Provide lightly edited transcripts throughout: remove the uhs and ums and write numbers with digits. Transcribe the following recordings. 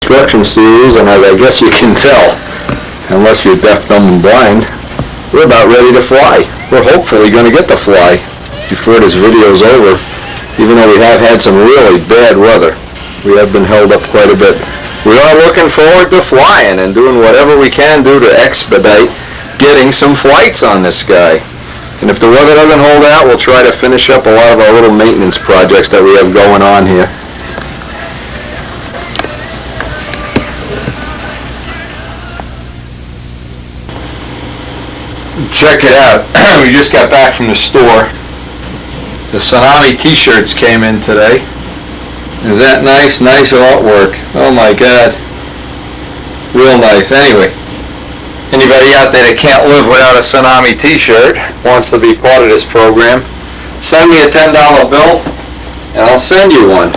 construction series, and as I guess you can tell, unless you're deaf, dumb, and blind, we're about ready to fly. We're hopefully going to get to fly before this video's over, even though we have had some really bad weather. We have been held up quite a bit. We are looking forward to flying and doing whatever we can do to expedite getting some flights on this guy. And if the weather doesn't hold out, we'll try to finish up a lot of our little maintenance projects that we have going on here. Check it out. We just got back from the store. The Tsunami t-shirts came in today. Is that nice? Nice artwork. Oh my God. Real nice. Anyway, anybody out there that can't live without a Tsunami t-shirt, wants to be part of this program, send me a $10 bill and I'll send you one.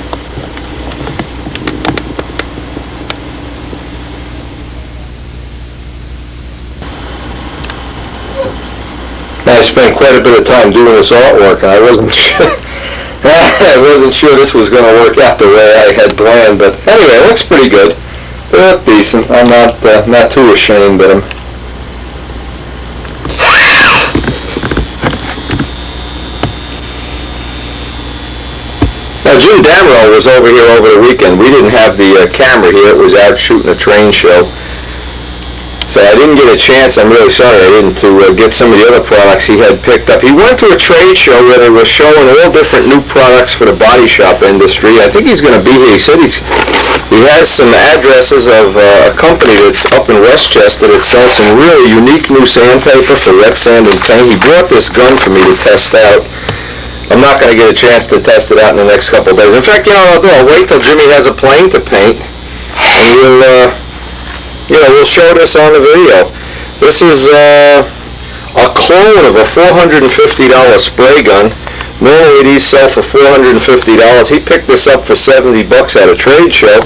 I spent quite a bit of time doing this artwork, and I wasn't sure this was going to work out the way I had planned, but anyway, it looks pretty good. They look decent. I'm not too ashamed of them. Now, Jim Damrell was over here over the weekend. We didn't have the camera here. It was out shooting a train show. So I didn't get a chance, I'm really sorry I didn't, to get some of the other products he had picked up. He went to a trade show where they were showing all different new products for the body shop industry. I think he's going to be here. He said he has some addresses of a company that's up in Westchester that sells some really unique new sandpaper for wet sand and paint. He brought this gun for me to test out. I'm not going to get a chance to test it out in the next couple of days. In fact, you know what I'll do? I'll wait till Jimmy has a plane to paint, and we'll show this on the video. This is a clone of a $450 spray gun. Normally these sell for $450. He picked this up for $70 at a trade show,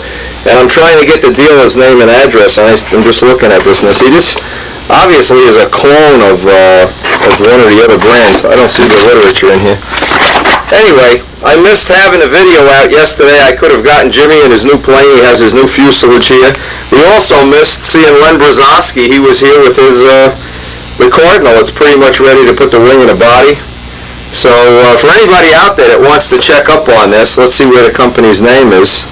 and I'm trying to get the dealer's name and address. And I'm just looking at this, and I see this obviously is a clone of one of the other brands. I don't see the literature in here. Anyway, I missed having a video out yesterday. I could have gotten Jimmy in his new plane. He has his new fuselage here. We also missed seeing Len Brzezowski. He was here with his the Cardinal. It's pretty much ready to put the wing in the body. So for anybody out there that wants to check up on this, let's see where the company's name is.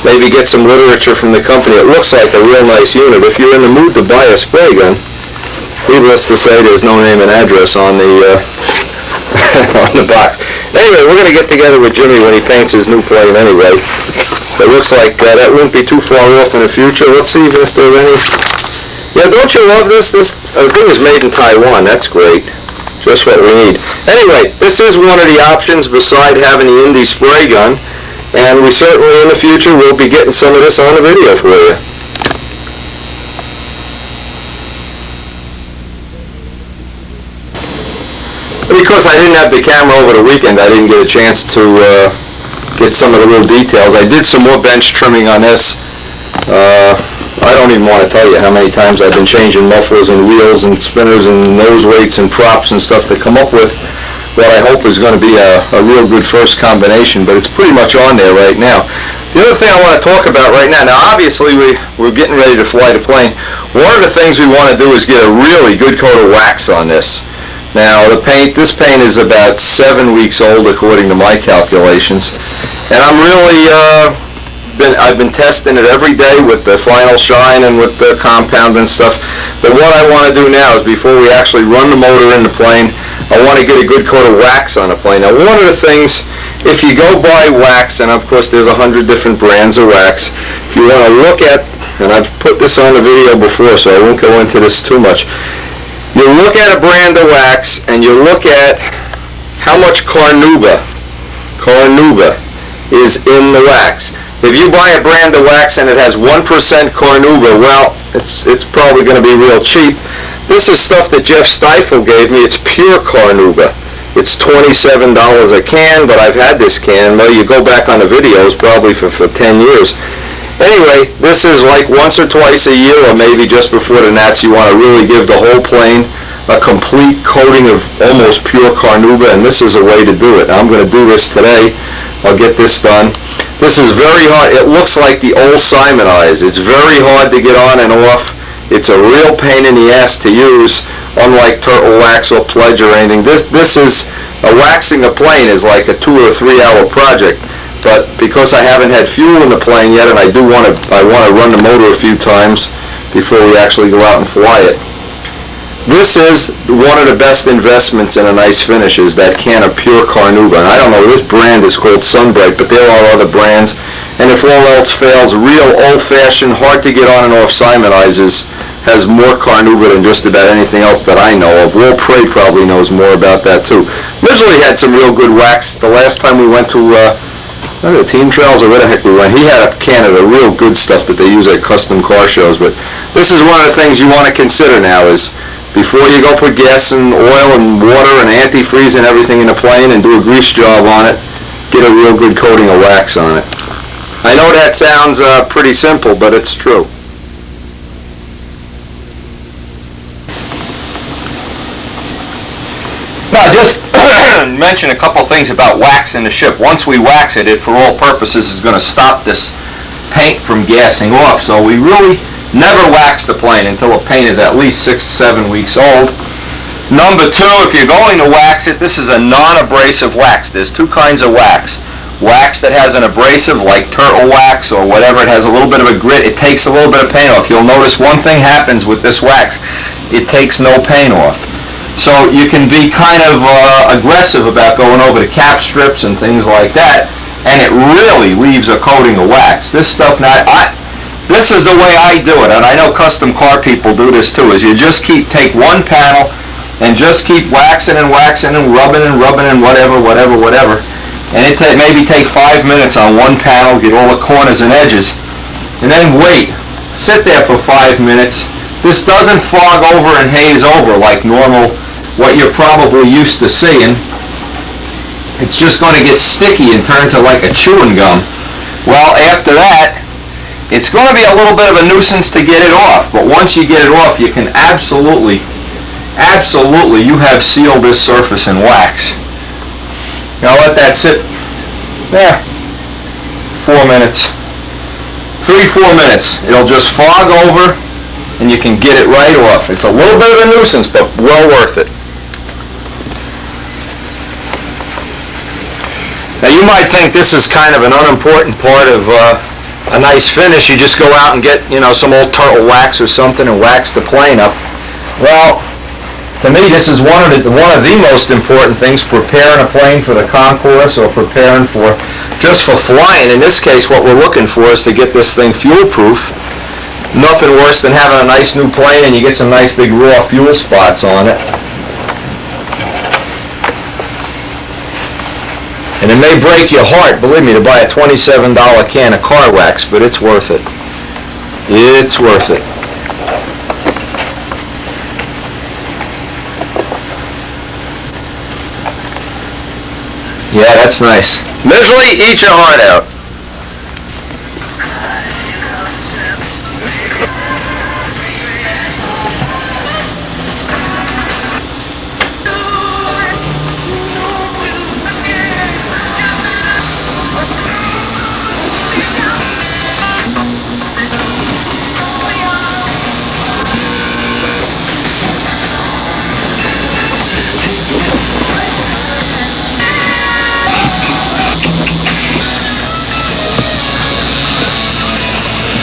Maybe get some literature from the company. It looks like a real nice unit. If you're in the mood to buy a spray gun, needless to say, there's no name and address on the on the box. Anyway, we're going to get together with Jimmy when he paints his new plane anyway. It looks like that won't be too far off in the future. Let's see if there's any. Yeah, don't you love this? This thing is made in Taiwan. That's great. Just what we need. Anyway, this is one of the options beside having the Indy spray gun. And we certainly in the future will be getting some of this on the video for you. Because I didn't have the camera over the weekend, I didn't get a chance to get some of the little details. I did some more bench trimming on this. I don't even want to tell you how many times I've been changing mufflers and wheels and spinners and nose weights and props and stuff to come up with what I hope is going to be a real good first combination, but it's pretty much on there right now. The other thing I want to talk about right now obviously we're getting ready to fly the plane. One of the things we want to do is get a really good coat of wax on this. Now this paint is about 7 weeks old according to my calculations, and I'm really I've been testing it every day with the final shine and with the compound and stuff. But what I want to do now is before we actually run the motor in the plane, I want to get a good coat of wax on the plane. Now one of the things, if you go buy wax, and of course there's 100 different brands of wax, if you want to look at, and I've put this on the video before so I won't go into this too much. You look at a brand of wax and you look at how much carnauba is in the wax. If you buy a brand of wax and it has 1% carnauba, well, it's probably going to be real cheap. This is stuff that Jeff Stiefel gave me. It's pure carnauba. It's $27 a can, but I've had this can. Well, you go back on the videos probably for 10 years. Anyway, this is like once or twice a year, or maybe just before the Nats, you want to really give the whole plane a complete coating of almost pure carnauba, and this is a way to do it. I'm going to do this today. I'll get this done. This is very hard. It looks like the old Simon eyes. It's very hard to get on and off. It's a real pain in the ass to use, unlike turtle wax or pledge or anything. This is, waxing a plane is like a 2 or 3 hour project. But because I haven't had fuel in the plane yet, and I want to run the motor a few times before we actually go out and fly it. This is one of the best investments in a nice finish, is that can of pure carnauba. And I don't know, this brand is called Sunbright, but there are other brands. And if all else fails, real old-fashioned, hard to get on and off Simonizes has more carnauba than just about anything else that I know of. Will Prey probably knows more about that too. Originally had some real good wax. The last time we went to the Team Trails or where the heck we went, he had a can of the real good stuff that they use at custom car shows. But this is one of the things you want to consider now is, before you go put gas and oil and water and antifreeze and everything in the plane and do a grease job on it, get a real good coating of wax on it. I know that sounds pretty simple, but it's true. Now, just mention a couple things about wax in the ship. Once we wax it, for all purposes is going to stop this paint from gassing off. So we really never wax the plane until the paint is at least 6 to 7 weeks old. Number two, if you're going to wax it, this is a non-abrasive wax. There's two kinds of wax. Wax that has an abrasive, like turtle wax or whatever, it has a little bit of a grit, it takes a little bit of paint off. You'll notice one thing happens with this wax, it takes no paint off. So you can be kind of aggressive about going over the cap strips and things like that, and it really leaves a coating of wax. This stuff now, this is the way I do it, and I know custom car people do this too, is you just take one panel and just keep waxing and waxing and rubbing and whatever, and it maybe take 5 minutes on one panel, get all the corners and edges, and then wait, sit there for 5 minutes. This doesn't fog over and haze over like normal, what you're probably used to seeing. It's just going to get sticky and turn to like a chewing gum. Well, after that, it's going to be a little bit of a nuisance to get it off, but once you get it off, you can absolutely, you have sealed this surface in wax. Now let that sit, 4 minutes, 3-4 minutes. It'll just fog over, and you can get it right off. It's a little bit of a nuisance, but well worth it. Now you might think this is kind of an unimportant part of a nice finish. You just go out and get, some old turtle wax or something and wax the plane up. Well, to me, this is one of the most important things, preparing a plane for the concourse or preparing just for flying. In this case, what we're looking for is to get this thing fuel-proof. Nothing worse than having a nice new plane and you get some nice big raw fuel spots on it. And it may break your heart, believe me, to buy a $27 can of car wax, but it's worth it. It's worth it. Yeah, that's nice. Visually, eat your heart out.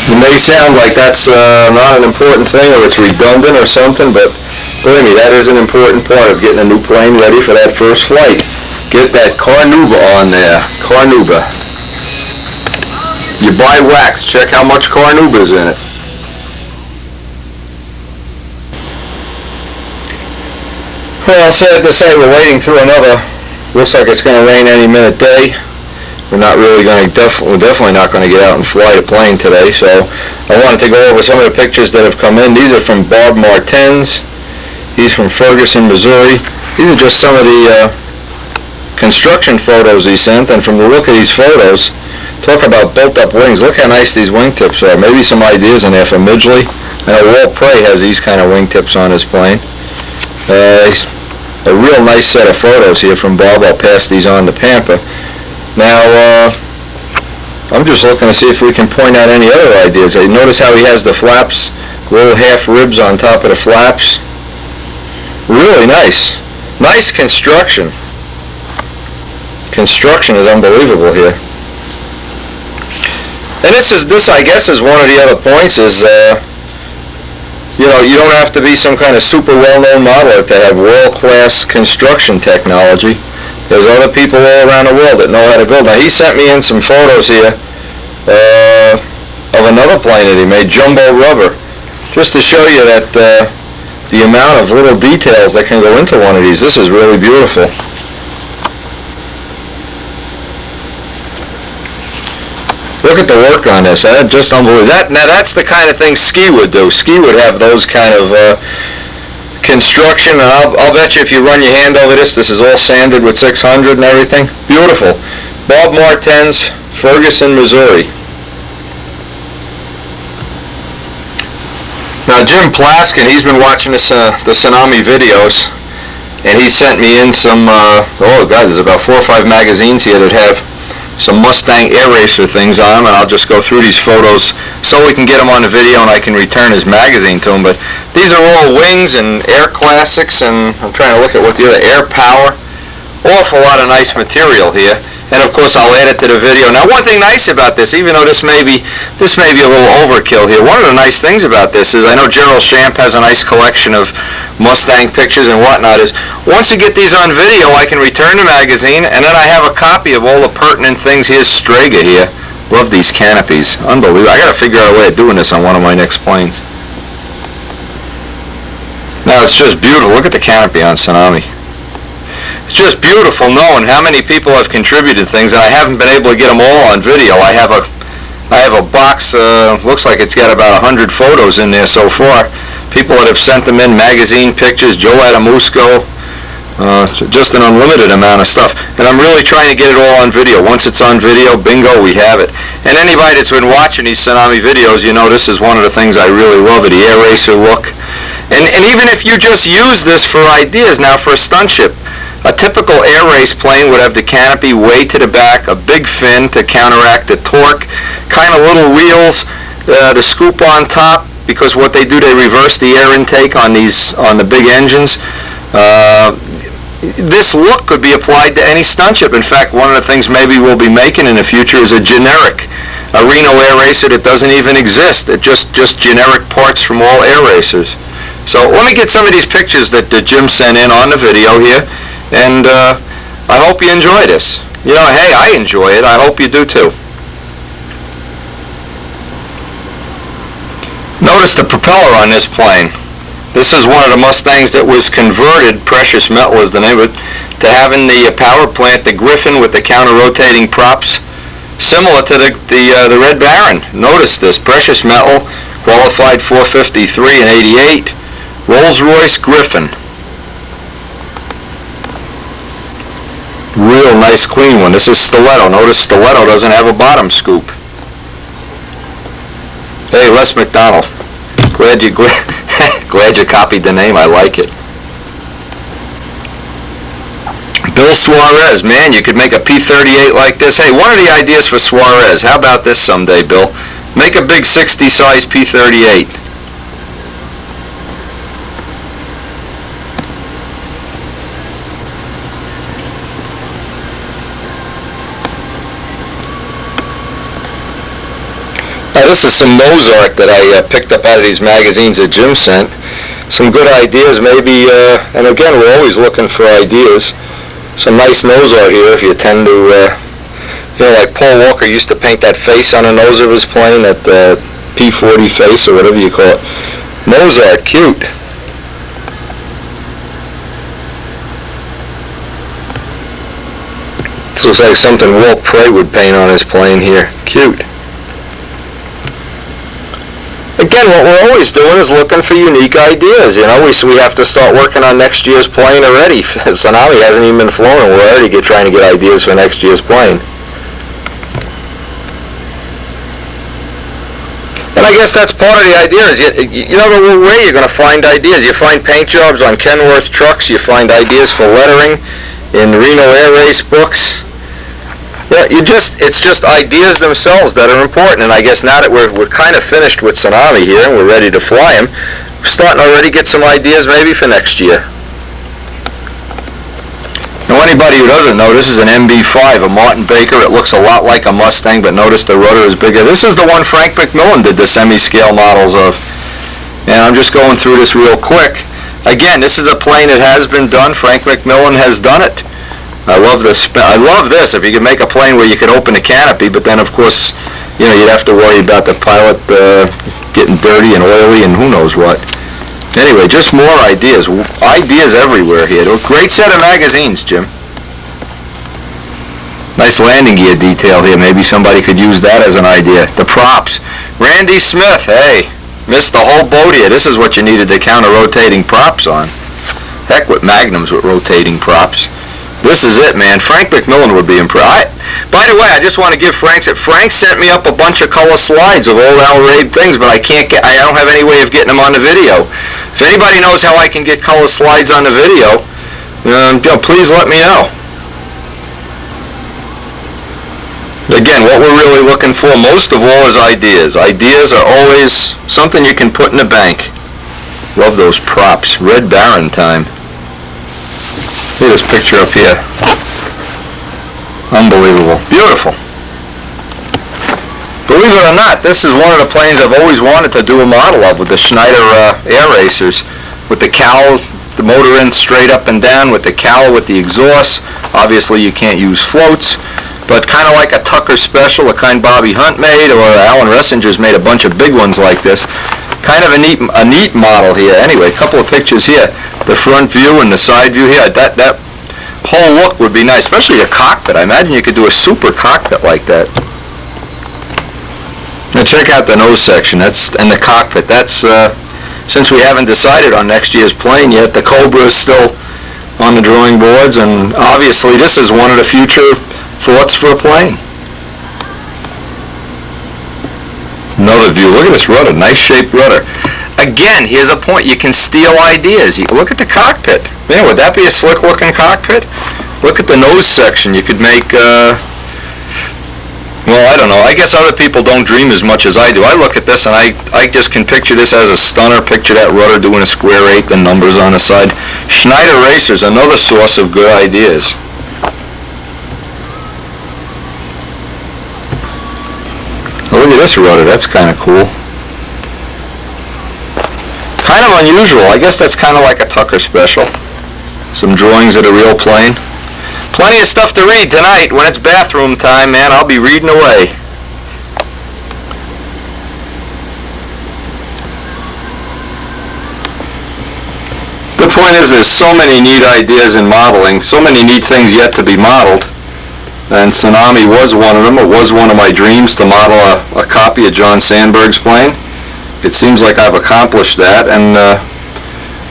It may sound like that's not an important thing or it's redundant or something, but believe me, that is an important part of getting a new plane ready for that first flight. Get that carnauba on there. Carnauba. You buy wax, check how much carnauba is in it. Well, sad to say, we're waiting through another, looks like it's going to rain any minute day. We're not really going to, we're definitely not going to get out and fly the plane today, so I wanted to go over some of the pictures that have come in. These are from Bob Martens. He's from Ferguson, Missouri. These are just some of the construction photos he sent, and from the look of these photos, talk about built-up wings. Look how nice these wingtips are. Maybe some ideas in there for Midgley. I know Will Prey has these kind of wingtips on his plane. A real nice set of photos here from Bob. I'll pass these on to Pampa. Now, I'm just looking to see if we can point out any other ideas. Notice how he has the flaps, little half ribs on top of the flaps. Really nice. Nice construction. Construction is unbelievable here. And this I guess is one of the other points is, you know, you don't have to be some kind of super well-known modeler to have world-class construction technology. There's other people all around the world that know how to build. Now, he sent me in some photos here of another plane that he made, jumbo rubber, just to show you that the amount of little details that can go into one of these. This is really beautiful. Look at the work on this. Just unbelievable. Now, that's the kind of thing Ski would do. Ski would have those kind of construction, and I'll bet you if you run your hand over this, this is all sanded with 600 and everything. Beautiful. Bob Martens, Ferguson, Missouri. Now Jim Plaskin, he's been watching the Tsunami videos, and he sent me in some, oh God, there's about 4 or 5 magazines here that have some Mustang Air Racer things on them, and I'll just go through these photos so we can get them on the video and I can return his magazine to him. But these are all wings and air classics, and I'm trying to look at what the other, air power. Awful lot of nice material here. And of course I'll add it to the video. Now one thing nice about this, even though this may be a little overkill here, one of the nice things about this is I know Gerald Champ has a nice collection of Mustang pictures and whatnot, is once you get these on video I can return the magazine and then I have a copy of all the pertinent things. Here's Strega here. Love these canopies. Unbelievable. I gotta figure out a way of doing this on one of my next planes. Now it's just beautiful. Look at the canopy on Tsunami. It's just beautiful knowing how many people have contributed things, and I haven't been able to get them all on video. I have a box, looks like it's got about 100 photos in there so far. People that have sent them in, magazine pictures, Joe Adamusco, just an unlimited amount of stuff. And I'm really trying to get it all on video. Once it's on video, bingo, we have it. And anybody that's been watching these Tsunami videos, you know this is one of the things I really love, the Air Racer look. And even if you just use this for ideas, now for a stunt ship, a typical air race plane would have the canopy way to the back, a big fin to counteract the torque, kind of little wheels, the scoop on top, because what they do, they reverse the air intake on the big engines. This look could be applied to any stunt ship. In fact, one of the things maybe we'll be making in the future is a generic Reno Air Racer that doesn't even exist. It just generic parts from all air racers. So let me get some of these pictures that Jim sent in on the video here. And I hope you enjoy this. You know, hey, I enjoy it. I hope you do too. Notice the propeller on this plane. This is one of the Mustangs that was converted, Precious Metal is the name of it, to having the power plant, the Griffin with the counter-rotating props, similar to the Red Baron. Notice this, Precious Metal, qualified 453 and 88, Rolls-Royce Griffin. Real nice clean one. This is Stiletto. Notice Stiletto doesn't have a bottom scoop. Hey, Les McDonald. Glad you copied the name. I like it. Bill Suarez. Man, you could make a P-38 like this. Hey, one of the ideas for Suarez. How about this someday, Bill? Make a big 60 size P-38. This is some nose art that I picked up out of these magazines that Jim sent. Some good ideas, maybe, and again, we're always looking for ideas. Some nice nose art here if you tend to, you know, like Paul Walker used to paint that face on the nose of his plane, that P-40 face or whatever you call it. Nose art, cute. This looks like something Walt Prey would paint on his plane here. Cute. Again, what we're always doing is looking for unique ideas. You know, we have to start working on next year's plane already. Tsunami hasn't even been flown, and we're already trying to get ideas for next year's plane. And I guess that's part of the idea. Is you know the way you're going to find ideas. You find paint jobs on Kenworth trucks. You find ideas for lettering in Reno Air Race books. Yeah, it's just ideas themselves that are important, and I guess now that we're kind of finished with Tsunami here and we're ready to fly him, we're starting to already get some ideas maybe for next year. Now, anybody who doesn't know, this is an MB5, a Martin Baker. It looks a lot like a Mustang, but notice the rudder is bigger. This is the one Frank McMillan did the semi-scale models of. And I'm just going through this real quick. Again, this is a plane that has been done. Frank McMillan has done it. I love this. I love this. If you could make a plane where you could open the canopy, but then of course, you know, you'd have to worry about the pilot getting dirty and oily and who knows what. Anyway, just more ideas. Ideas everywhere here. Great set of magazines, Jim. Nice landing gear detail here. Maybe somebody could use that as an idea. The props. Randy Smith, hey, missed the whole boat here. This is what you needed to counter rotating props on. Heck with magnums with rotating props. This is it, man. Frank McMillan would be impressed. By the way, I just want to give Frank sent me up a bunch of color slides of old Al Rabe things, but I don't have any way of getting them on the video. If anybody knows how I can get color slides on the video, please let me know. Again, what we're really looking for most of all is ideas. Ideas are always something you can put in the bank. Love those props. Red Baron time. Look at this picture up here. Unbelievable. Beautiful. Believe it or not, this is one of the planes I've always wanted to do a model of, with the Schneider air racers, with the cowl, the motor in straight up and down, with the cowl, with the exhaust. Obviously you can't use floats, but kind of like a Tucker Special, the kind Bobby Hunt made, or Alan Ressinger's made a bunch of big ones like this. Kind of a neat model here. Anyway, a couple of pictures here. The front view and the side view here. That whole look would be nice, especially the cockpit. I imagine you could do a super cockpit like that. Now check out the nose section. And the cockpit. That's since we haven't decided on next year's plane yet. The Cobra is still on the drawing boards, and obviously this is one of the future thoughts for a plane. Another view. Look at this rudder. Nice shaped rudder. Again, here's a point. You can steal ideas. You look at the cockpit. Man, would that be a slick looking cockpit? Look at the nose section. You could make, well, I don't know. I guess other people don't dream as much as I do. I look at this and I just can picture this as a stunner. Picture that rudder doing a square 8, the numbers on the side. Schneider Racers, another source of good ideas. Look at this rudder, that's kind of cool. Kind of unusual. I guess that's kind of like a Tucker Special. Some drawings of the real plane. Plenty of stuff to read tonight. When it's bathroom time, man, I'll be reading away. The point is, there's so many neat ideas in modeling, so many neat things yet to be modeled. And Tsunami was one of them. It was one of my dreams to model a copy of John Sandberg's plane. It seems like I've accomplished that, and I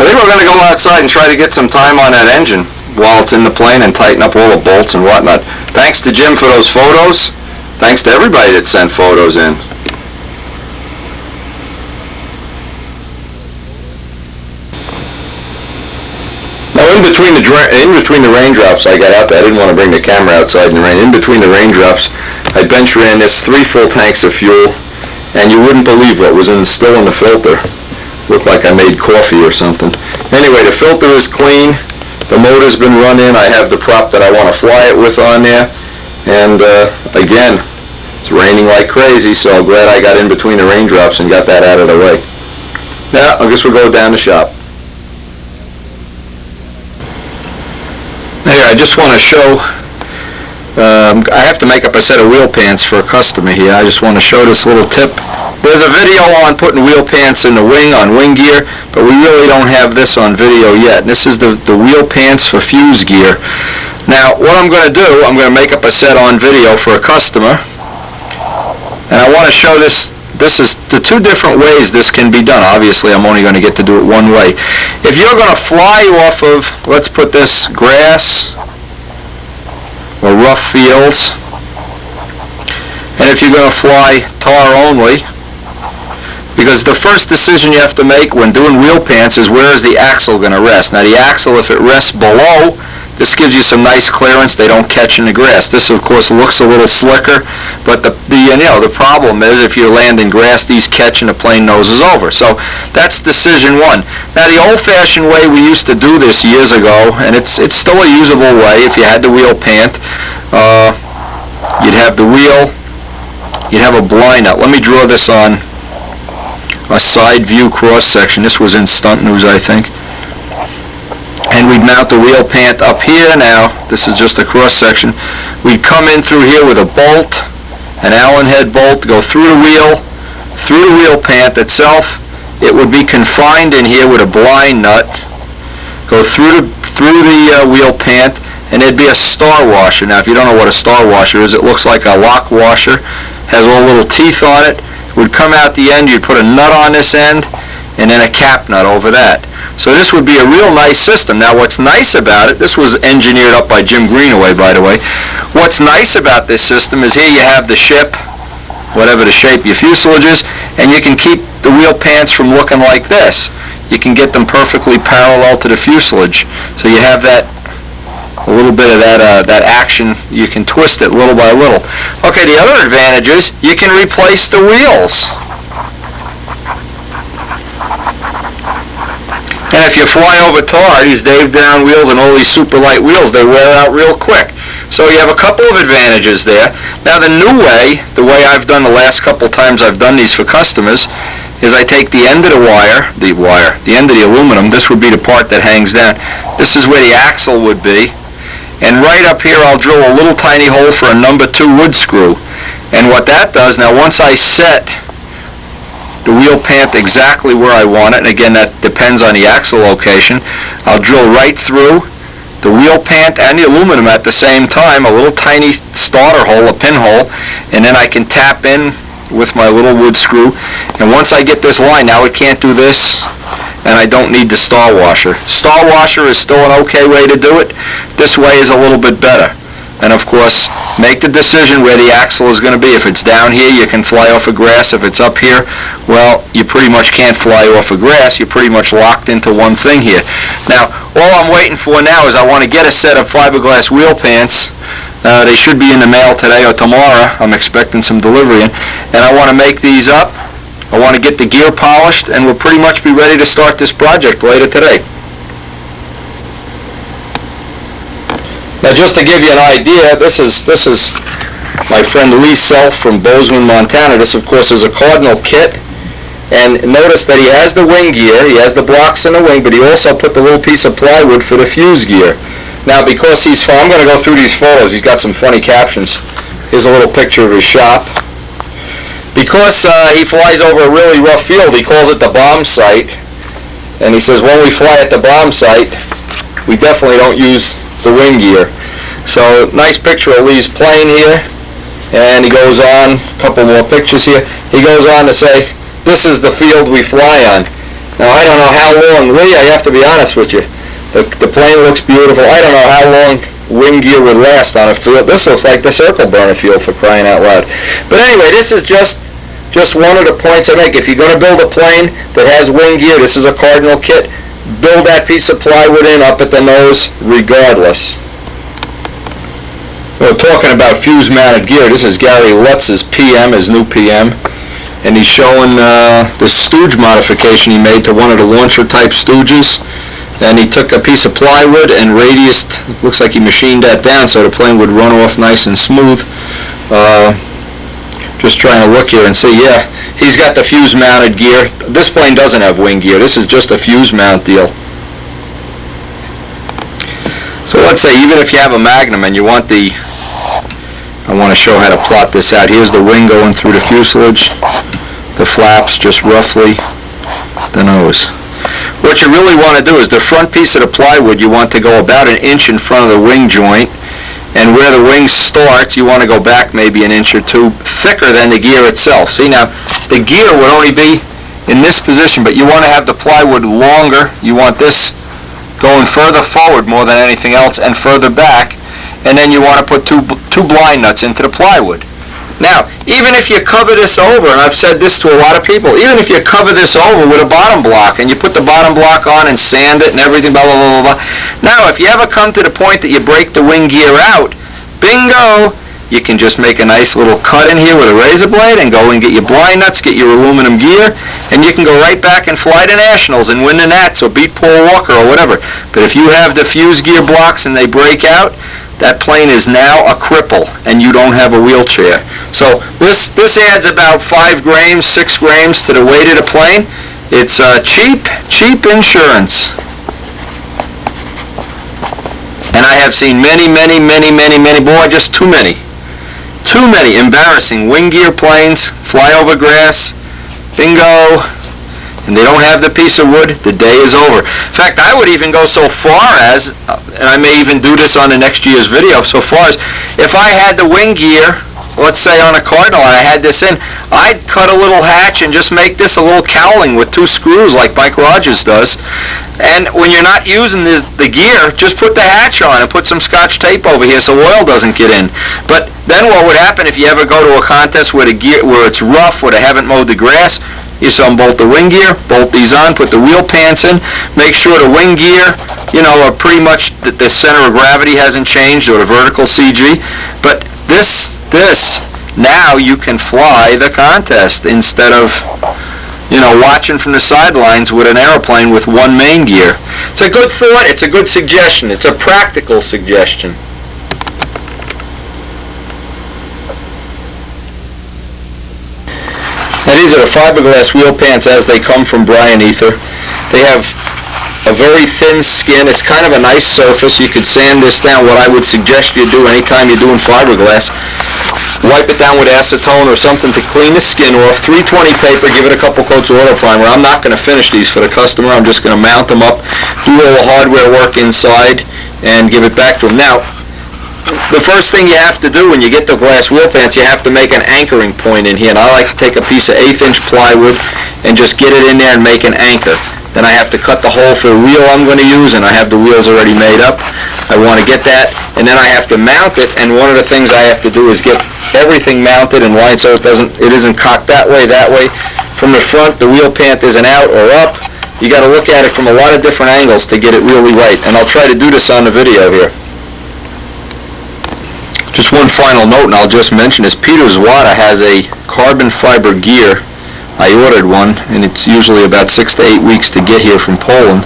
think we're going to go outside and try to get some time on that engine while it's in the plane and tighten up all the bolts and whatnot. Thanks to Jim for those photos. Thanks to everybody that sent photos in. In between the raindrops I got out there, I didn't want to bring the camera outside in the rain. In between the raindrops, I bench ran this 3 full tanks of fuel, and you wouldn't believe what was still in the filter. Looked like I made coffee or something. Anyway, the filter is clean. The motor's been run in. I have the prop that I want to fly it with on there. And again, it's raining like crazy, so I'm glad I got in between the raindrops and got that out of the way. Now, I guess we'll go down the shop. Here, I just want to show, I have to make up a set of wheel pants for a customer here. I just want to show this little tip. There's a video on putting wheel pants in the wing on wing gear, but we really don't have this on video yet. And this is the wheel pants for fuse gear. Now, what I'm going to do, I'm going to make up a set on video for a customer, and I want to show this. This is the 2 different ways this can be done. Obviously, I'm only going to get to do it one way. If you're going to fly off of, let's put this, grass or rough fields, and if you're going to fly tar only, because the first decision you have to make when doing wheel pants is where is the axle going to rest. Now, the axle, if it rests below, This gives you some nice clearance. They don't catch in the grass. This, of course, looks a little slicker, but the problem is if you're landing grass, these catch and the plane noses over. So that's decision one. Now, the old-fashioned way we used to do this years ago, and it's still a usable way if you had the wheel pant, you'd have the wheel, you'd have a blind nut. Let me draw this on a side view cross section. This was in Stunt News, I think. And we'd mount the wheel pant up here now. This is just a cross section. We'd come in through here with a bolt, an Allen head bolt, go through the wheel pant itself. It would be confined in here with a blind nut. Go through the wheel pant, and there'd be a star washer. Now, if you don't know what a star washer is, it looks like a lock washer. Has all little teeth on it. Would come out the end. You'd put a nut on this end, and then a cap nut over that. So this would be a real nice system. Now what's nice about it, this was engineered up by Jim Greenaway, by the way. What's nice about this system is here you have the ship, whatever the shape your fuselage is, and you can keep the wheel pants from looking like this. You can get them perfectly parallel to the fuselage. So you have that, a little bit of that action. You can twist it little by little. Okay, the other advantage is you can replace the wheels. And if you fly over tar, these Dave Down wheels and all these super light wheels, they wear out real quick. So you have a couple of advantages there. Now the new way, the way I've done the last couple times I've done these for customers, is I take the end of the end of the aluminum, this would be the part that hangs down. This is where the axle would be. And right up here I'll drill a little tiny hole for a number 2 wood screw. And what that does, now once I set the wheel pant exactly where I want it, and again that depends on the axle location, I'll drill right through the wheel pant and the aluminum at the same time, a little tiny starter hole, a pinhole, and then I can tap in with my little wood screw. And once I get this line, now it can't do this, and I don't need the star washer. Star washer is still an okay way to do it. This way is a little bit better. And of course, make the decision where the axle is going to be. If it's down here, you can fly off of grass. If it's up here, well, you pretty much can't fly off of grass. You're pretty much locked into one thing here. Now, all I'm waiting for now is I want to get a set of fiberglass wheel pants. They should be in the mail today or tomorrow. I'm expecting some delivery in. And I want to make these up. I want to get the gear polished, and we'll pretty much be ready to start this project later today. Now, just to give you an idea, this is my friend Lee Self from Bozeman, Montana. This, of course, is a Cardinal kit. And notice that he has the wing gear, he has the blocks in the wing, but he also put the little piece of plywood for the fuse gear. Now, because I'm going to go through these photos. He's got some funny captions. Here's a little picture of his shop. Because he flies over a really rough field, he calls it the bomb site. And he says, when we fly at the bomb site, we definitely don't use the wing gear. So nice picture of Lee's plane here, and he goes on, a couple more pictures here. He goes on to say, this is the field we fly on. Now I don't know how long, Lee, I have to be honest with you, the plane looks beautiful. I don't know how long wing gear would last on a field. This looks like the circle burner field, for crying out loud. But anyway, this is just one of the points I make. If you're going to build a plane that has wing gear, this is a Cardinal kit. Build that piece of plywood in up at the nose regardless. We're talking about fuse mounted gear. This is Gary Lutz's PM, his new PM, and he's showing the stooge modification he made to one of the launcher type stooges. And he took a piece of plywood and radiused, looks like he machined that down so the plane would run off nice and smooth. Just trying to look here and see, yeah, he's got the fuse mounted gear. This plane doesn't have wing gear. This is just a fuse mount deal. So let's say even if you have a Magnum and you want I want to show how to plot this out. Here's the wing going through the fuselage, the flaps just roughly, the nose. What you really want to do is the front piece of the plywood, you want to go about an inch in front of the wing joint. And where the wing starts, you want to go back maybe an inch or two thicker than the gear itself. See, now, the gear would only be in this position, but you want to have the plywood longer. You want this going further forward more than anything else and further back. And then you want to put two blind nuts into the plywood. Now, even if you cover this over, and I've said this to a lot of people, even if you cover this over with a bottom block and you put the bottom block on and sand it and everything, blah, blah, blah, blah, blah, Now, if you ever come to the point that you break the wing gear out, bingo! You can just make a nice little cut in here with a razor blade and go and get your blind nuts, get your aluminum gear, and you can go right back and fly to nationals and win the Nats or beat Paul Walker or whatever. But if you have the fuse gear blocks and they break out, that plane is now a cripple and you don't have a wheelchair. So this adds about 5 grains, 6 grains to the weight of the plane. It's cheap insurance. And I have seen many, boy, just too many embarrassing wing gear planes fly over grass, bingo, and they don't have the piece of wood, the day is over. In fact, I would even go so far as, and I may even do this on the next year's video, so far as if I had the wing gear, let's say on a Cardinal, I had this in, I'd cut a little hatch and just make this a little cowling with 2 screws like Mike Rogers does. And when you're not using the gear, just put the hatch on and put some Scotch tape over here so oil doesn't get in. But then what would happen if you ever go to a contest where it's rough, where they haven't mowed the grass? You unbolt the wing gear, bolt these on, put the wheel pants in, make sure the wing gear, are pretty much the center of gravity hasn't changed or the vertical CG. But this, now you can fly the contest instead of watching from the sidelines with an airplane with 1 main gear. It's a good thought, it's a good suggestion, it's a practical suggestion. Now these are the fiberglass wheel pants as they come from Brian Ether. They have a very thin skin, it's kind of a nice surface, you could sand this down. What I would suggest you do anytime you're doing fiberglass, wipe it down with acetone or something to clean the skin off. 320 paper, give it a couple coats of auto primer. I'm not going to finish these for the customer. I'm just going to mount them up, do all the hardware work inside, and give it back to them. Now, the first thing you have to do when you get the glass wheel pants, you have to make an anchoring point in here. And I like to take a piece of 1/8" plywood and just get it in there and make an anchor. Then I have to cut the hole for the wheel I'm going to use, and I have the wheels already made up. I want to get that, and then I have to mount it, and one of the things I have to do is get everything mounted and lined so it isn't cocked that way. From the front, the wheel pant isn't out or up. You got to look at it from a lot of different angles to get it really right, and I'll try to do this on the video here. Just one final note, and I'll just mention this. Peter Zwada has a carbon fiber gear. I ordered one, and it's usually about 6 to 8 weeks to get here from Poland,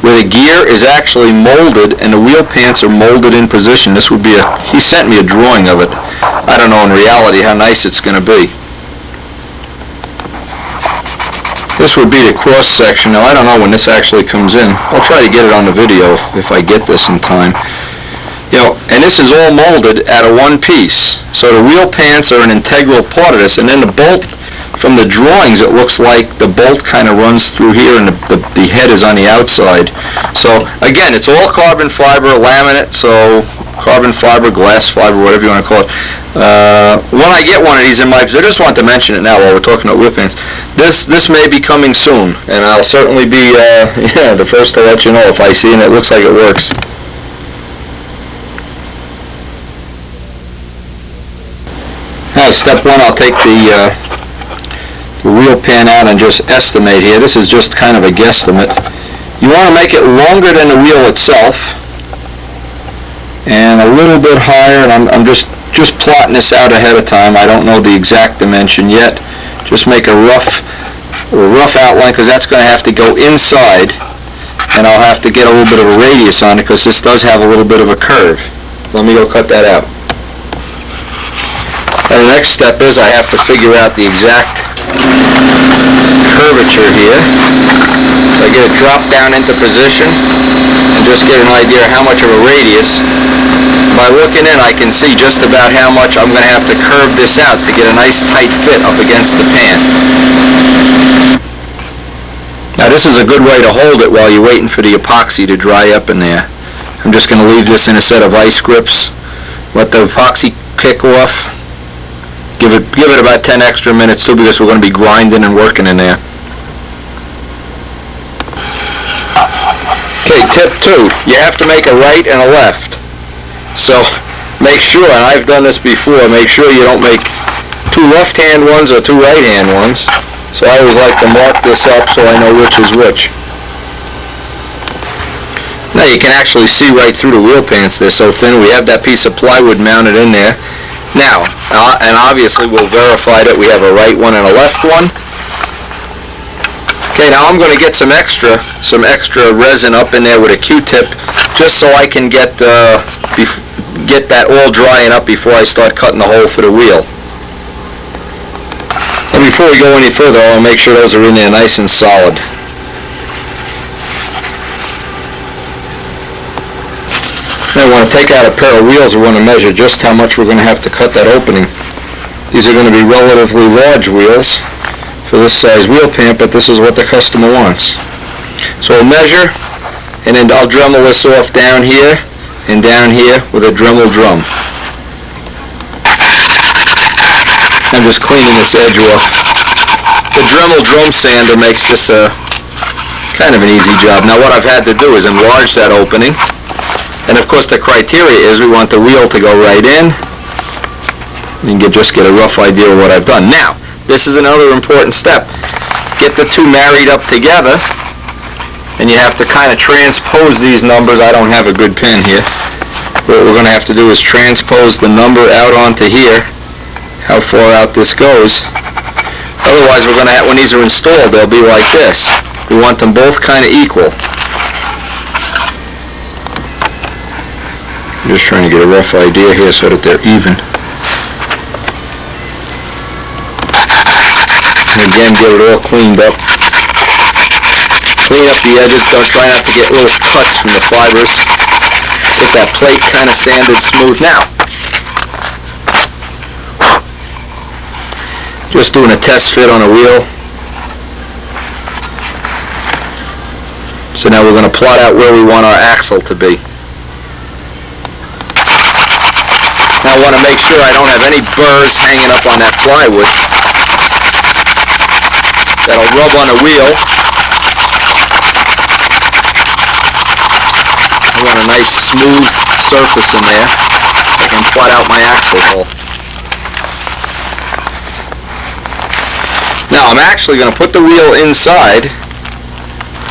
where the gear is actually molded and the wheel pants are molded in position. This would be he sent me a drawing of it. I don't know in reality how nice it's going to be. This would be the cross section. Now I don't know when this actually comes in. I'll try to get it on the video if I get this in time. And this is all molded out of one piece. So the wheel pants are an integral part of this, and then the bolt, from the drawings it looks like the bolt kind of runs through here and the head is on the outside. So again, it's all carbon fiber, laminate, so carbon fiber, glass fiber, whatever you want to call it. When I get one of these in my, I just want to mention it now while we're talking about wheel pants. This may be coming soon, and I'll certainly be the first to let you know if I see and it looks like it works. Now, step 1, I'll take the wheel pan out and just estimate here. This is just kind of a guesstimate. You want to make it longer than the wheel itself and a little bit higher, and I'm just plotting this out ahead of time. I don't know the exact dimension yet. Just make a rough outline, because that's going to have to go inside, and I'll have to get a little bit of a radius on it because this does have a little bit of a curve. Let me go cut that out. And the next step is I have to figure out the exact curvature here. So I get it dropped down into position and just get an idea of how much of a radius. By looking in, I can see just about how much I'm going to have to curve this out to get a nice tight fit up against the pan. Now this is a good way to hold it while you're waiting for the epoxy to dry up in there. I'm just going to leave this in a set of ice grips, let the epoxy kick off. Give it about 10 extra minutes too, because we're going to be grinding and working in there. Okay, tip 2. You have to make a right and a left. So make sure, and I've done this before, make sure you don't make 2 left-hand ones or 2 right-hand ones. So I always like to mark this up so I know which is which. Now you can actually see right through the wheel pants. They're so thin. We have that piece of plywood mounted in there. Now, and obviously we'll verify that we have a right one and a left one. Okay, now I'm going to get some extra resin up in there with a Q-tip, just so I can get that all drying up before I start cutting the hole for the wheel. And before we go any further, I'll make sure those are in there nice and solid. Now I want to take out a pair of wheels. We want to measure just how much we're going to have to cut that opening. These are going to be relatively large wheels for this size wheel pant, but this is what the customer wants. So we'll measure, and then I'll Dremel this off down here and down here with a Dremel drum. I'm just cleaning this edge off. The Dremel drum sander makes this kind of an easy job. Now what I've had to do is enlarge that opening, and of course the criteria is we want the wheel to go right in. You can just get a rough idea of what I've done. Now, this is another important step. Get the two married up together, and you have to kind of transpose these numbers. I don't have a good pen here. What we're going to have to do is transpose the number out onto here, how far out this goes. Otherwise, we're going to have, when these are installed, they'll be like this. We want them both kind of equal. I'm just trying to get a rough idea here so that they're even. Again, get it all cleaned up. Clean up the edges. Don't try not to get little cuts from the fibers. Get that plate kind of sanded smooth. Now, just doing a test fit on a wheel. So now we're going to plot out where we want our axle to be. Now I want to make sure I don't have any burrs hanging up on that plywood. That'll rub on the wheel. I want a nice smooth surface in there so I can plot out my axle hole. Now I'm actually going to put the wheel inside,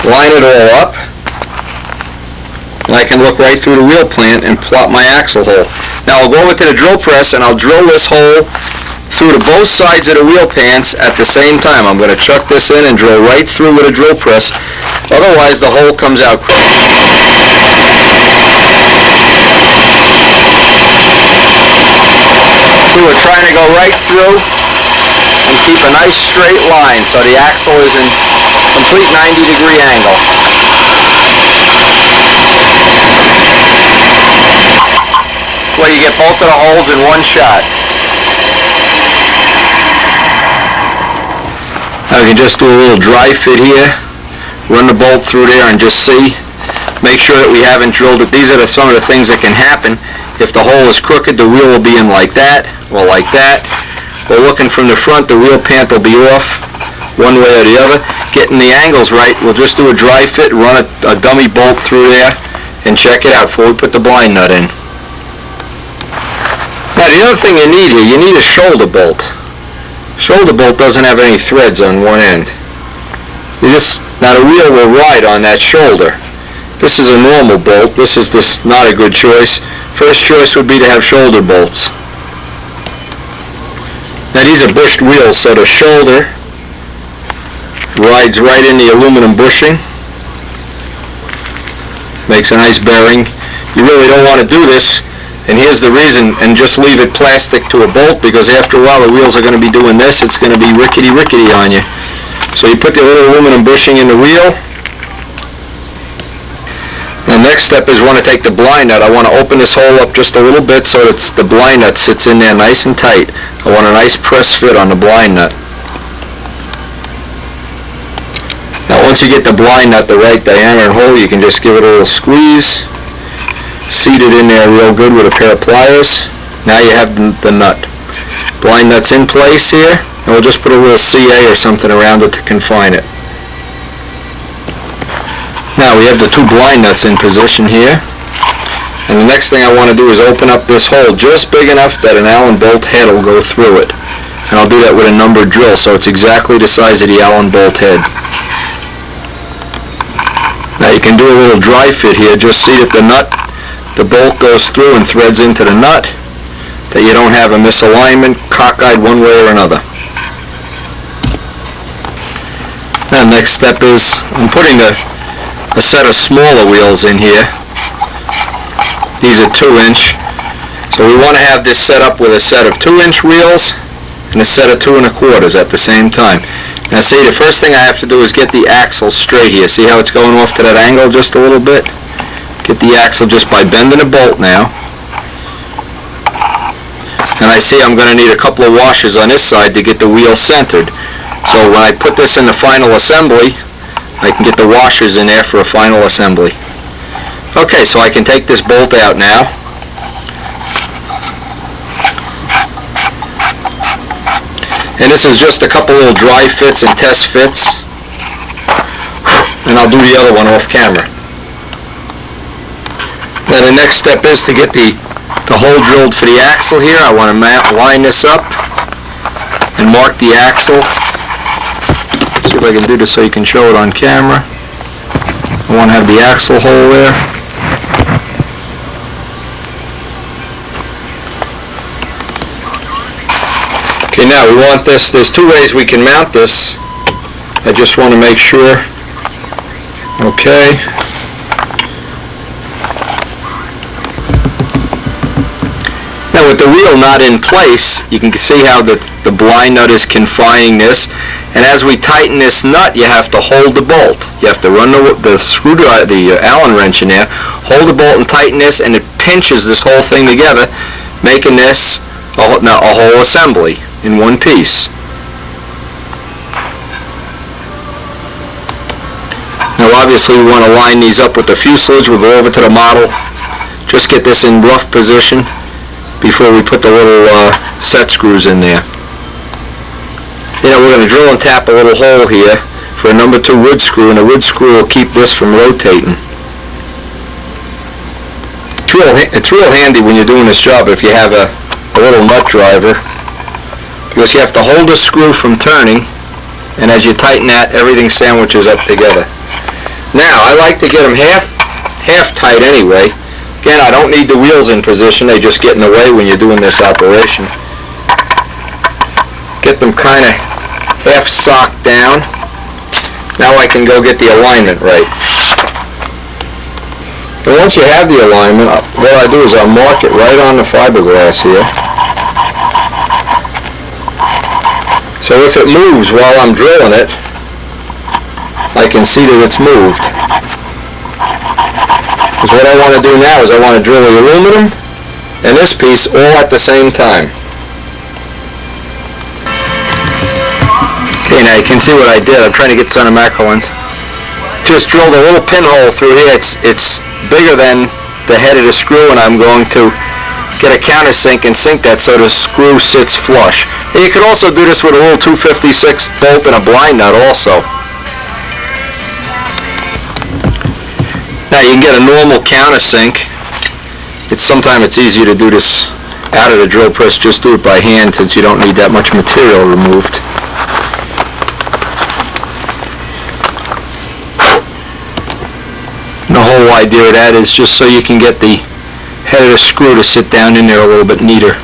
line it all up, and I can look right through the wheel plant and plot my axle hole. Now I'll go over to the drill press and I'll drill this hole through to both sides of the wheel pants at the same time. I'm going to chuck this in and drill right through with a drill press. Otherwise the hole comes out crooked. So we're trying to go right through and keep a nice straight line so the axle is in complete 90-degree angle. This way you get both of the holes in one shot. Now we can just do a little dry fit here, run the bolt through there and just see, make sure that we haven't drilled it. These are some of the things that can happen. If the hole is crooked, the wheel will be in like that, or like that. Or looking from the front, the wheel pant will be off one way or the other. Getting the angles right, we'll just do a dry fit, run a dummy bolt through there, and check it out before we put the blind nut in. Now the other thing you need here, you need a shoulder bolt. Shoulder bolt doesn't have any threads on one end. So now the wheel will ride on that shoulder. This is a normal bolt. This is not a good choice. First choice would be to have shoulder bolts. Now these are bushed wheels, so the shoulder rides right in the aluminum bushing. Makes a nice bearing. You really don't want to do this. And here's the reason, and just leave it plastic to a bolt, because after a while the wheels are going to be doing this, it's going to be rickety on you. So you put the little aluminum bushing in the wheel. The next step is we want to take the blind nut. I want to open this hole up just a little bit so that the blind nut sits in there nice and tight. I want a nice press fit on the blind nut. Now once you get the blind nut the right diameter and hole, you can just give it a little squeeze. Seat it in there real good with a pair of pliers. Now you have the nut. Blind nut's in place here, and we'll just put a little CA or something around it to confine it. Now we have the two blind nuts in position here, and the next thing I want to do is open up this hole just big enough that an Allen bolt head will go through it. And I'll do that with a numbered drill so it's exactly the size of the Allen bolt head. Now Now you can do a little dry fit here. Just see that the bolt goes through and threads into the nut, that you don't have a misalignment, cockeyed one way or another. Now next step is I'm putting a set of smaller wheels in here. These are 2-inch. So we want to have this set up with a set of 2-inch wheels and a set of 2 1/4 at the same time. Now see, the first thing I have to do is get the axle straight here. See how it's going off to that angle just a little bit? Get the axle just by bending a bolt now. And I see I'm going to need a couple of washers on this side to get the wheel centered. So when I put this in the final assembly, I can get the washers in there for a final assembly. Okay, so I can take this bolt out now. And this is just a couple little dry fits and test fits. And I'll do the other one off camera. Now the next step is to get the hole drilled for the axle here. I want to line this up and mark the axle. See if I can do this so you can show it on camera. I want to have the axle hole there. Okay, now we want this. There's 2 ways we can mount this. I just want to make sure. Okay. Now with the wheel not in place, you can see how the blind nut is confining this. And as we tighten this nut, you have to hold the bolt. You have to run the screwdriver, the Allen wrench in there, hold the bolt and tighten this, and it pinches this whole thing together, making this a whole assembly in one piece. Now obviously we want to line these up with the fuselage. We'll go over to the model, just get this in rough position before we put the little set screws in there. You know, we're going to drill and tap a little hole here for a number 2 wood screw, and the wood screw will keep this from rotating. It's real handy when you're doing this job if you have a little nut driver, because you have to hold the screw from turning, and as you tighten that, everything sandwiches up together. Now, I like to get them half tight anyway. Again, I don't need the wheels in position, they just get in the way when you're doing this operation. Get them kind of half socked down. Now I can go get the alignment right. And once you have the alignment, what I do is I'll mark it right on the fiberglass here. So if it moves while I'm drilling it, I can see that it's moved. Because what I want to do now is I want to drill the aluminum and this piece all at the same time. Okay, now you can see what I did. I'm trying to get this on a macro lens. Just drilled a little pinhole through here. It's bigger than the head of the screw, and I'm going to get a countersink and sink that so the screw sits flush. And you could also do this with a little 256 bolt and a blind nut also. Now you can get a normal countersink. Sometimes it's easier to do this out of the drill press. Just do it by hand since you don't need that much material removed. And the whole idea of that is just so you can get the head of the screw to sit down in there a little bit neater.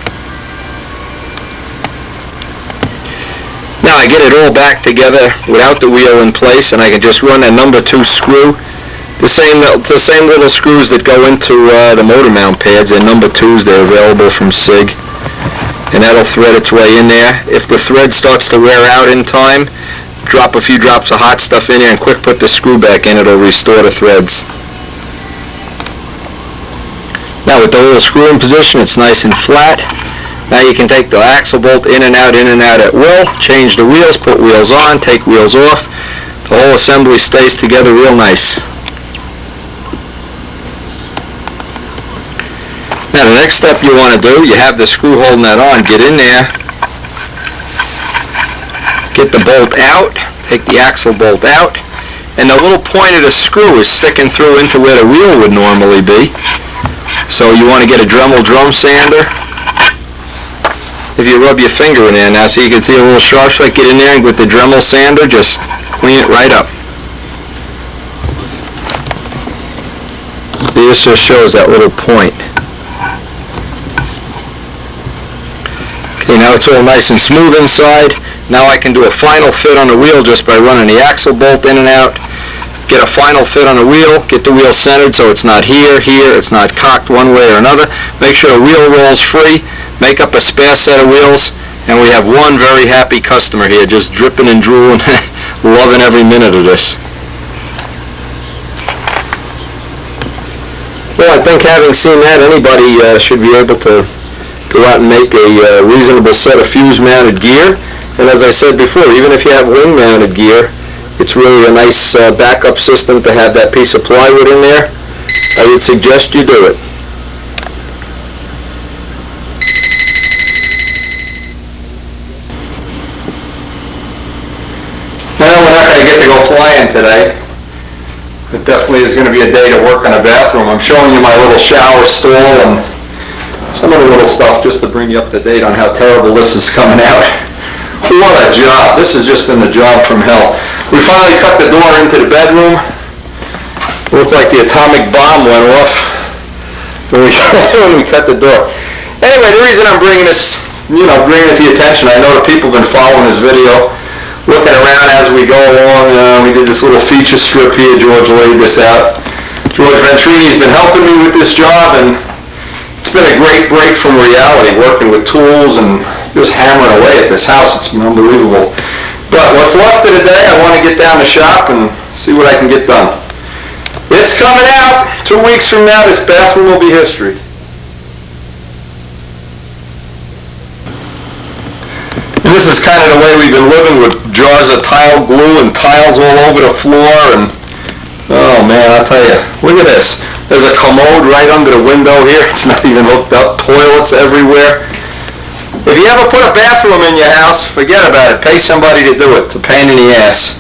Now I get it all back together without the wheel in place, and I can just run a number 2 screw. The same little screws that go into the motor mount pads. They're number 2s. They're available from SIG, and that'll thread its way in there. If the thread starts to wear out in time, drop a few drops of hot stuff in there and quick put the screw back in. It'll restore the threads. Now with the little screw in position, it's nice and flat. Now you can take the axle bolt in and out at will, change the wheels, put wheels on, take wheels off. The whole assembly stays together real nice. Now the next step you want to do, you have the screw holding that on, get in there, get the bolt out, take the axle bolt out, and the little point of the screw is sticking through into where the wheel would normally be. So you want to get a Dremel drum sander. If you rub your finger in there now, so you can see a little sharp spot, get in there and with the Dremel sander, just clean it right up. This just shows that little point. Okay, now it's all nice and smooth inside. Now I can do a final fit on the wheel just by running the axle bolt in and out. Get a final fit on the wheel, get the wheel centered so it's not here, it's not cocked one way or another. Make sure the wheel rolls free, make up a spare set of wheels, and we have one very happy customer here, just dripping and drooling, loving every minute of this. Well, I think having seen that, anybody should be able to go out and make a reasonable set of fuse-mounted gear. And as I said before, even if you have wing-mounted gear, it's really a nice backup system to have that piece of plywood in there. I would suggest you do it. Well, we're not going to get to go flying today. It definitely is going to be a day to work on a bathroom. I'm showing you my little shower stall and some of the little stuff just to bring you up to date on how terrible this is coming out. What a job. This has just been the job from hell. We finally cut the door into the bedroom. It looked like the atomic bomb went off when we cut the door. Anyway, the reason I'm bringing this, bringing it to your attention, I know that people have been following this video, looking around as we go along. We did this little feature strip here. George laid this out. George Ventrini's been helping me with this job, and it's been a great break from reality, working with tools and just hammering away at this house. It's been unbelievable. But what's left of the day, I want to get down the shop and see what I can get done. It's coming out. 2 weeks from now, this bathroom will be history. And this is kind of the way we've been living, with jars of tile glue and tiles all over the floor. And oh man, I'll tell you, look at this. There's a commode right under the window here. It's not even hooked up. Toilets everywhere. If you ever put a bathroom in your house, forget about it. Pay somebody to do it. It's a pain in the ass.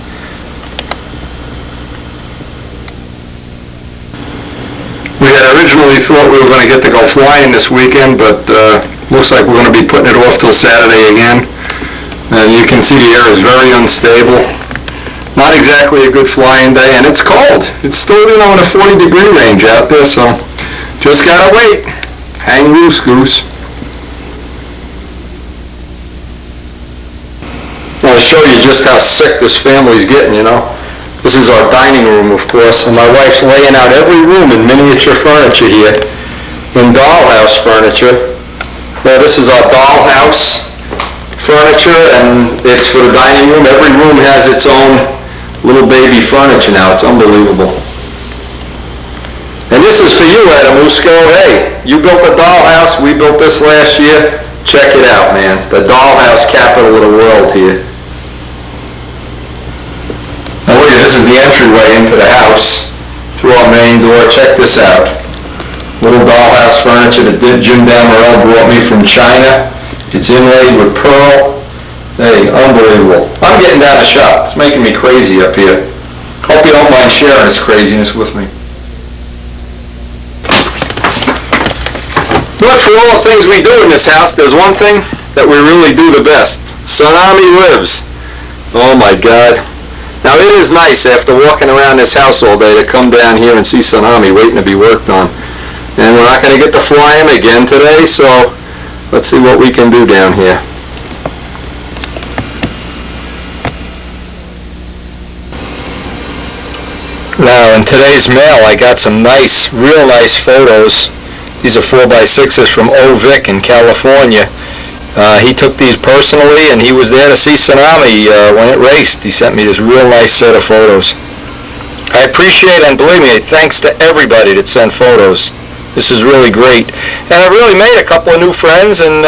We had originally thought we were going to get to go flying this weekend, but looks like we're going to be putting it off till Saturday again. And you can see the air is very unstable. Not exactly a good flying day, and it's cold. It's still, in the 40-degree range out there, so just gotta wait. Hang loose, goose. I'll show you just how sick this family's getting, This is our dining room, of course, and my wife's laying out every room in miniature furniture here, in dollhouse furniture. Now, this is our dollhouse furniture, and it's for the dining room. Every room has its own little baby furniture now. It's unbelievable. And this is for you, Adamusco. Hey, you built a dollhouse. We built this last year. Check it out, man. The dollhouse capital of the world here. Now look at this, is the entryway into the house through our main door. Check this out. Little dollhouse furniture that Jim Damarel brought me from China. It's inlaid with pearl. Hey, unbelievable. I'm getting down the shop. It's making me crazy up here. Hope you don't mind sharing this craziness with me. But for all the things we do in this house, there's one thing that we really do the best. Tsunami lives. Oh my God. Now it is nice after walking around this house all day to come down here and see Tsunami waiting to be worked on. And we're not going to get to fly him again today, so let's see what we can do down here. Now in today's mail I got some nice, real nice photos. These are 4x6s from Vic in California. He took these personally, and he was there to see Tsunami when it raced. He sent me this real nice set of photos. I appreciate, and believe me, thanks to everybody that sent photos. This is really great. And I've really made a couple of new friends, and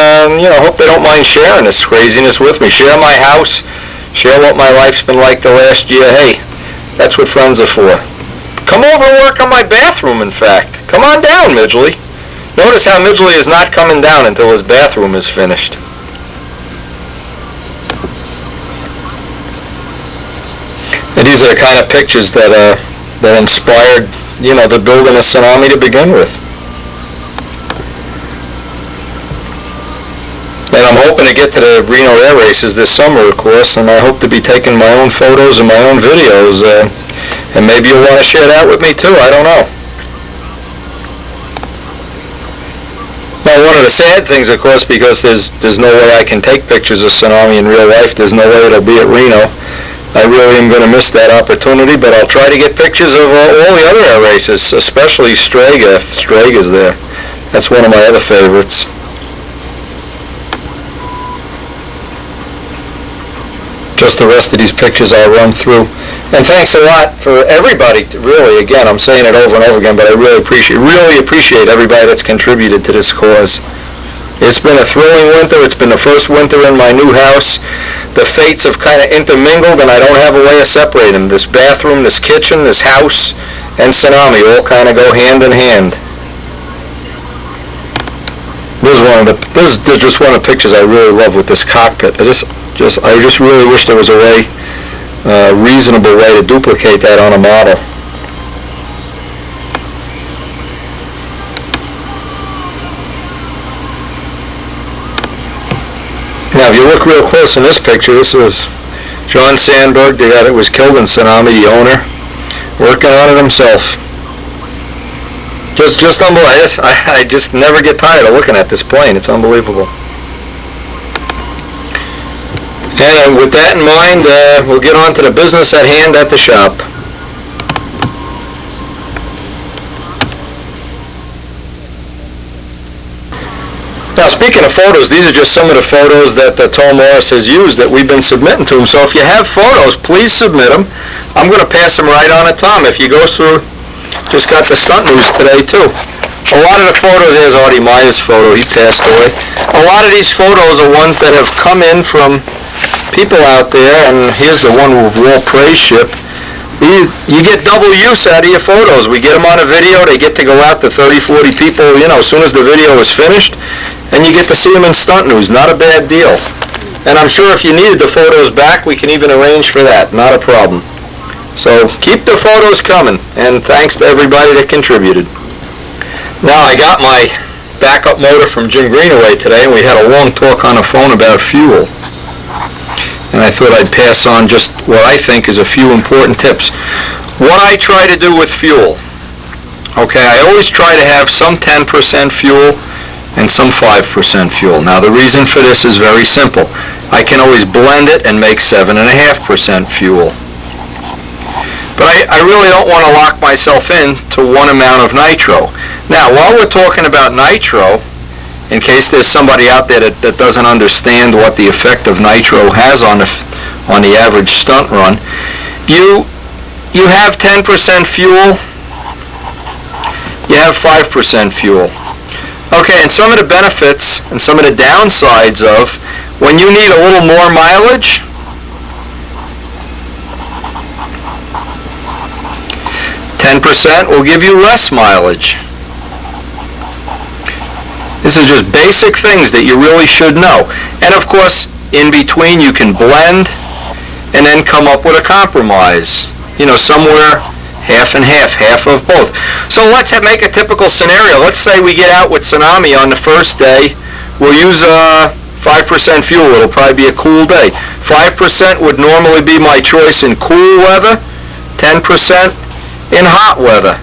hope they don't mind sharing this craziness with me. Share my house, share what my life's been like the last year. Hey, that's what friends are for. Come over and work on my bathroom, in fact. Come on down, Midgley. Notice how Midgley is not coming down until his bathroom is finished. And these are the kind of pictures that inspired, the building of Tsunami to begin with. And I'm hoping to get to the Reno Air Races this summer, of course, and I hope to be taking my own photos and my own videos. And maybe you'll want to share that with me too, I don't know. Well, one of the sad things, of course, because there's no way I can take pictures of Tsunami in real life. There's no way it'll be at Reno. I really am going to miss that opportunity, but I'll try to get pictures of all the other air races, especially Strega, if Strega's there. That's one of my other favorites. Just the rest of these pictures I'll run through. And thanks a lot for everybody, really, again, I'm saying it over and over again, but I really appreciate everybody that's contributed to this cause. It's been a thrilling winter. It's been the first winter in my new house. The fates have kind of intermingled, and I don't have a way of separating them. This bathroom, this kitchen, this house, and Tsunami all kind of go hand in hand. There's just one of the pictures I really love with this cockpit. I just really wish there was a reasonable way to duplicate that on a model. Now, if you look real close in this picture, this is John Sandberg, the guy that was killed in Tsunami, the owner, working on it himself. Just unbelievable. I just never get tired of looking at this plane. It's unbelievable. And with that in mind, we'll get on to the business at hand at the shop. Now, speaking of photos, these are just some of the photos that Tom Morris has used that we've been submitting to him. So if you have photos, please submit them. I'm going to pass them right on to Tom. If you go through, just got the stunt news today, too. A lot of the photos, there's Artie Meyer's photo, he passed away. A lot of these photos are ones that have come in from people out there, and here's the one with Wall Praise Ship. You get double use out of your photos. We get them on a video, they get to go out to 30, 40 people, as soon as the video is finished, and you get to see them in stunt news. Not a bad deal. And I'm sure if you needed the photos back, we can even arrange for that. Not a problem. So keep the photos coming, and thanks to everybody that contributed. Now, I got my backup motor from Jim Greenaway today, and we had a long talk on the phone about fuel. And I thought I'd pass on just what I think is a few important tips. What I try to do with fuel. Okay, I always try to have some 10% fuel and some 5% fuel. Now, the reason for this is very simple. I can always blend it and make 7.5% fuel. But I really don't want to lock myself in to one amount of nitro. Now, while we're talking about nitro, in case there's somebody out there that doesn't understand what the effect of nitro has on the average stunt run, you have 10% fuel, you have 5% fuel. Okay, and some of the benefits and some of the downsides of when you need a little more mileage, %, will give you less mileage. This is just basic things that you really should know. And of course, in between you can blend and then come up with a compromise. Somewhere half and half of both. So let's make a typical scenario. Let's say we get out with Tsunami on the first day. We'll use 5% fuel. It'll probably be a cool day. 5% would normally be my choice in cool weather, 10% in hot weather.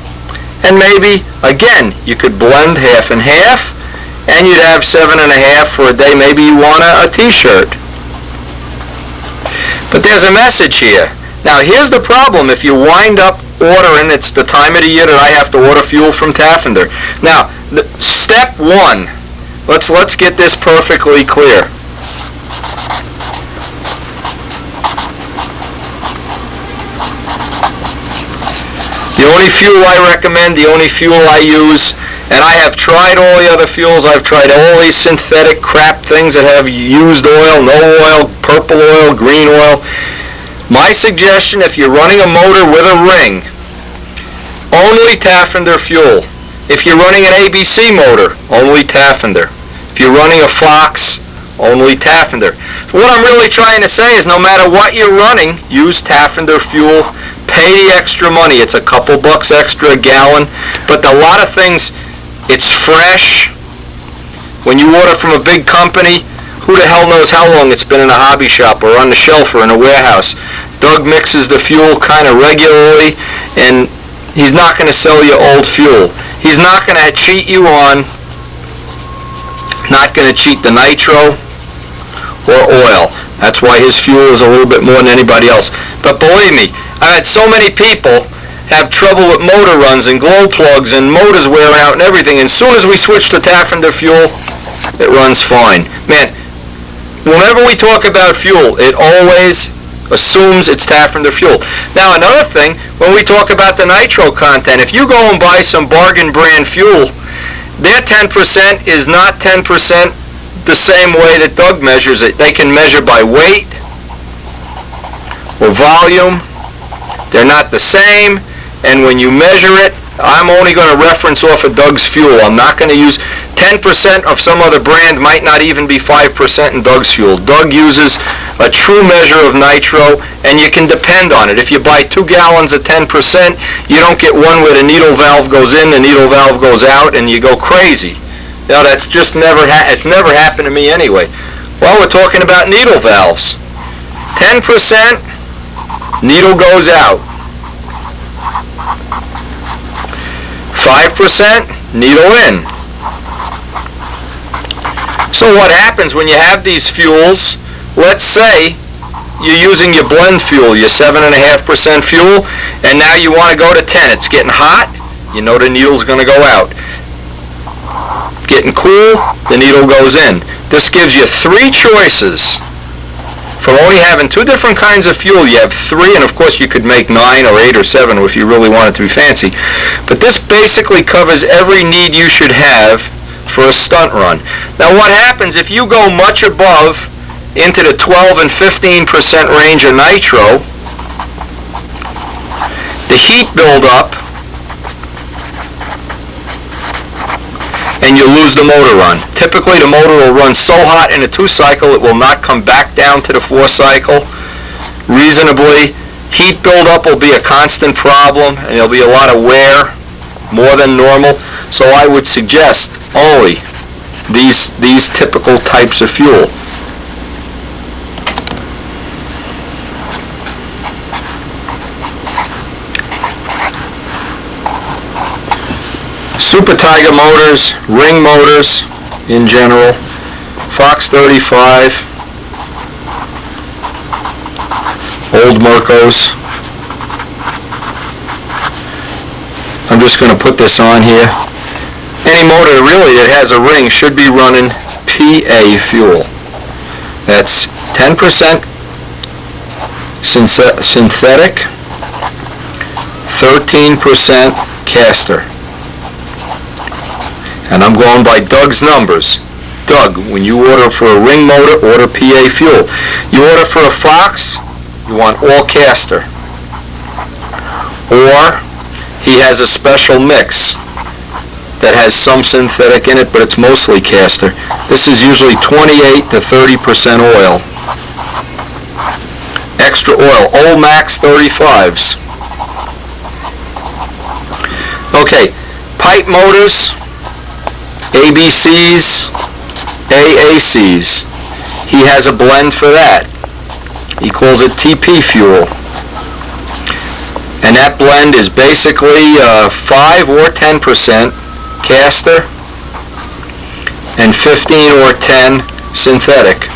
And maybe, again, you could blend half and half, and you'd have 7.5 for a day. Maybe you want a t-shirt. But there's a message here. Now, here's the problem. If you wind up ordering, it's the time of the year that I have to order fuel from Taffender. Now, step one, let's get this perfectly clear. The only fuel I recommend, the only fuel I use, and I have tried all the other fuels. I've tried all these synthetic crap things that have used oil, no oil, purple oil, green oil. My suggestion, if you're running a motor with a ring, only Taffender fuel. If you're running an ABC motor, only Taffender. If you're running a Fox, only Taffender. What I'm really trying to say is no matter what you're running, use Taffender fuel. Pay the extra money. It's a couple bucks extra a gallon. But a lot of things, it's fresh. When you order from a big company, who the hell knows how long it's been in a hobby shop or on the shelf or in a warehouse. Doug mixes the fuel kind of regularly, and he's not going to sell you old fuel. He's not going to cheat you on Not going to cheat the nitro or oil. That's why his fuel is a little bit more than anybody else. But believe me, I had so many people have trouble with motor runs and glow plugs and motors wearing out and everything. And as soon as we switch to Taffender fuel, it runs fine. Man, whenever we talk about fuel, it always assumes it's Taffender fuel. Now another thing, when we talk about the nitro content, if you go and buy some bargain brand fuel, their 10% is not 10% the same way that Doug measures it. They can measure by weight or volume. They're not the same, and when you measure it, I'm only going to reference off of Doug's fuel. I'm not going to use 10% of some other brand, might not even be 5% in Doug's fuel. Doug uses a true measure of nitro, and you can depend on it. If you buy 2 gallons of 10%, you don't get one where the needle valve goes in, the needle valve goes out, and you go crazy. You know, that's just it's never happened to me anyway. Well, we're talking about needle valves. 10%, needle goes out. 5%, needle in. So what happens when you have these fuels? Let's say you're using your blend fuel, your 7.5% fuel, and now you want to go to 10. It's getting hot, you know the needle's going to go out. Getting cool, the needle goes in. This gives you 3 choices. From only having 2 different kinds of fuel, you have 3, and of course you could make 9 or 8 or 7 if you really wanted to be fancy. But this basically covers every need you should have for a stunt run. Now what happens if you go much above into the 12 and 15% range of nitro? The heat buildup, and you lose the motor run. Typically the motor will run so hot in a 2-cycle it will not come back down to the 4-cycle reasonably. Heat buildup will be a constant problem, and there'll be a lot of wear, more than normal. So I would suggest only these typical types of fuel. Super Tiger motors, ring motors in general, Fox 35, old Mercos. I'm just going to put this on here. Any motor really that has a ring should be running PA fuel. That's 10% synthetic, 13% castor. And I'm going by Doug's numbers. Doug, when you order for a ring motor, order PA fuel. You order for a Fox, you want all castor. Or he has a special mix that has some synthetic in it, but it's mostly castor. This is usually 28 to 30% oil. Extra oil, Old Max 35s. Okay, pipe motors, ABCs, AACs. He has a blend for that. He calls it TP fuel. And that blend is basically 5 or 10% castor and 15 or 10 synthetic.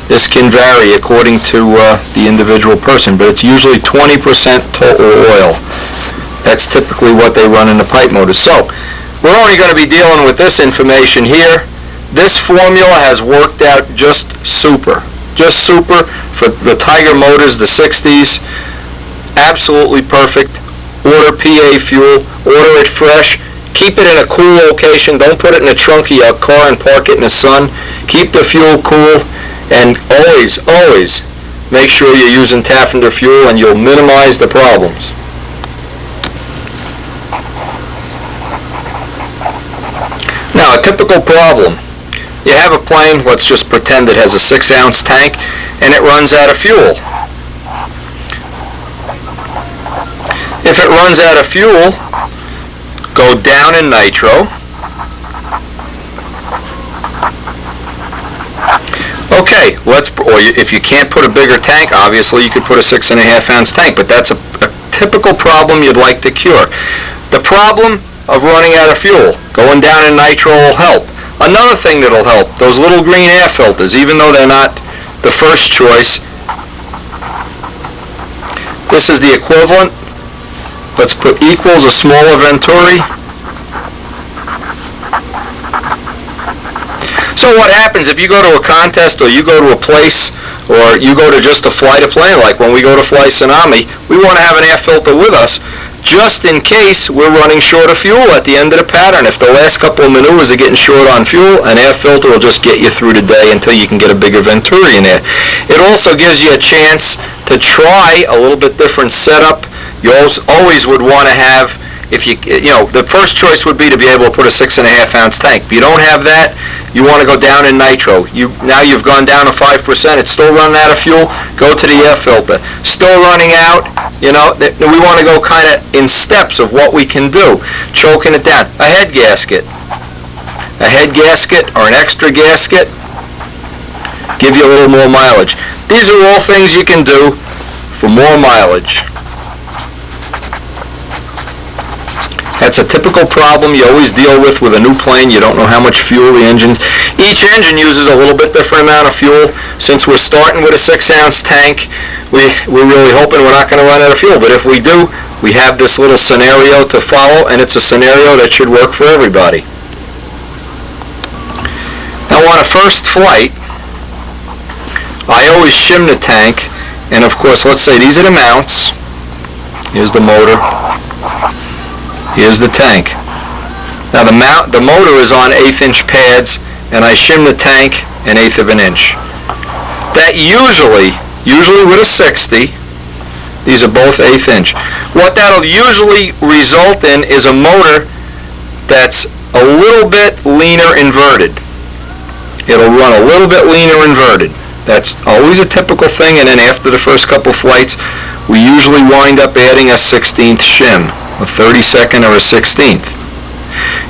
This can vary according to the individual person, but it's usually 20% total oil. That's typically what they run in the pipe motors. So we're only going to be dealing with this information here. This formula has worked out just super. Just super for the Tiger motors, the 60s. Absolutely perfect. Order PA fuel. Order it fresh. Keep it in a cool location. Don't put it in the trunk of your car and park it in the sun. Keep the fuel cool. And always, always make sure you're using Taffender fuel, and you'll minimize the problems. Now, a typical problem. You have a plane, let's just pretend it has a 6-ounce tank, and it runs out of fuel. If it runs out of fuel, go down in nitro. Okay, or if you can't put a bigger tank, obviously you could put a 6.5-ounce tank, but that's a typical problem you'd like to cure. The problem of running out of fuel, going down in nitro will help. Another thing that'll help, those little green air filters, even though they're not the first choice. This is the equivalent. Let's put equals a smaller venturi. So what happens if you go to a contest or you go to a place or you go to just to fly the plane, like when we go to fly Tsunami, we want to have an air filter with us just in case we're running short of fuel at the end of the pattern. If the last couple of maneuvers are getting short on fuel, an air filter will just get you through the day until you can get a bigger venturi in there. It also gives you a chance to try a little bit different setup. You always would want to have, if you know, the first choice would be to be able to put a 6.5 ounce tank. If you don't have that, you want to go down in nitro. Now you've gone down to 5%. It's still running out of fuel. Go to the air filter. Still running out. You know, we want to go kind of in steps of what we can do. Choking it down. A head gasket. A head gasket or an extra gasket. Give you a little more mileage. These are all things you can do for more mileage. That's a typical problem you always deal with a new plane. You don't know how much fuel the engine's. Each engine uses a little bit different amount of fuel. Since we're starting with a 6-ounce tank, we're really hoping we're not going to run out of fuel. But if we do, we have this little scenario to follow, and it's a scenario that should work for everybody. Now on a first flight, I always shim the tank, and of course, let's say these are the mounts. Here's the motor. Here's the tank. Now the motor is on 1/8 inch pads, and I shim the tank 1/8 of an inch. That usually with a 60, these are both 1/8 inch. What that'll usually result in is a motor that's a little bit leaner inverted. It'll run a little bit leaner inverted. That's always a typical thing, and then after the first couple flights, we usually wind up adding a 16th shim. A 32nd or a 16th.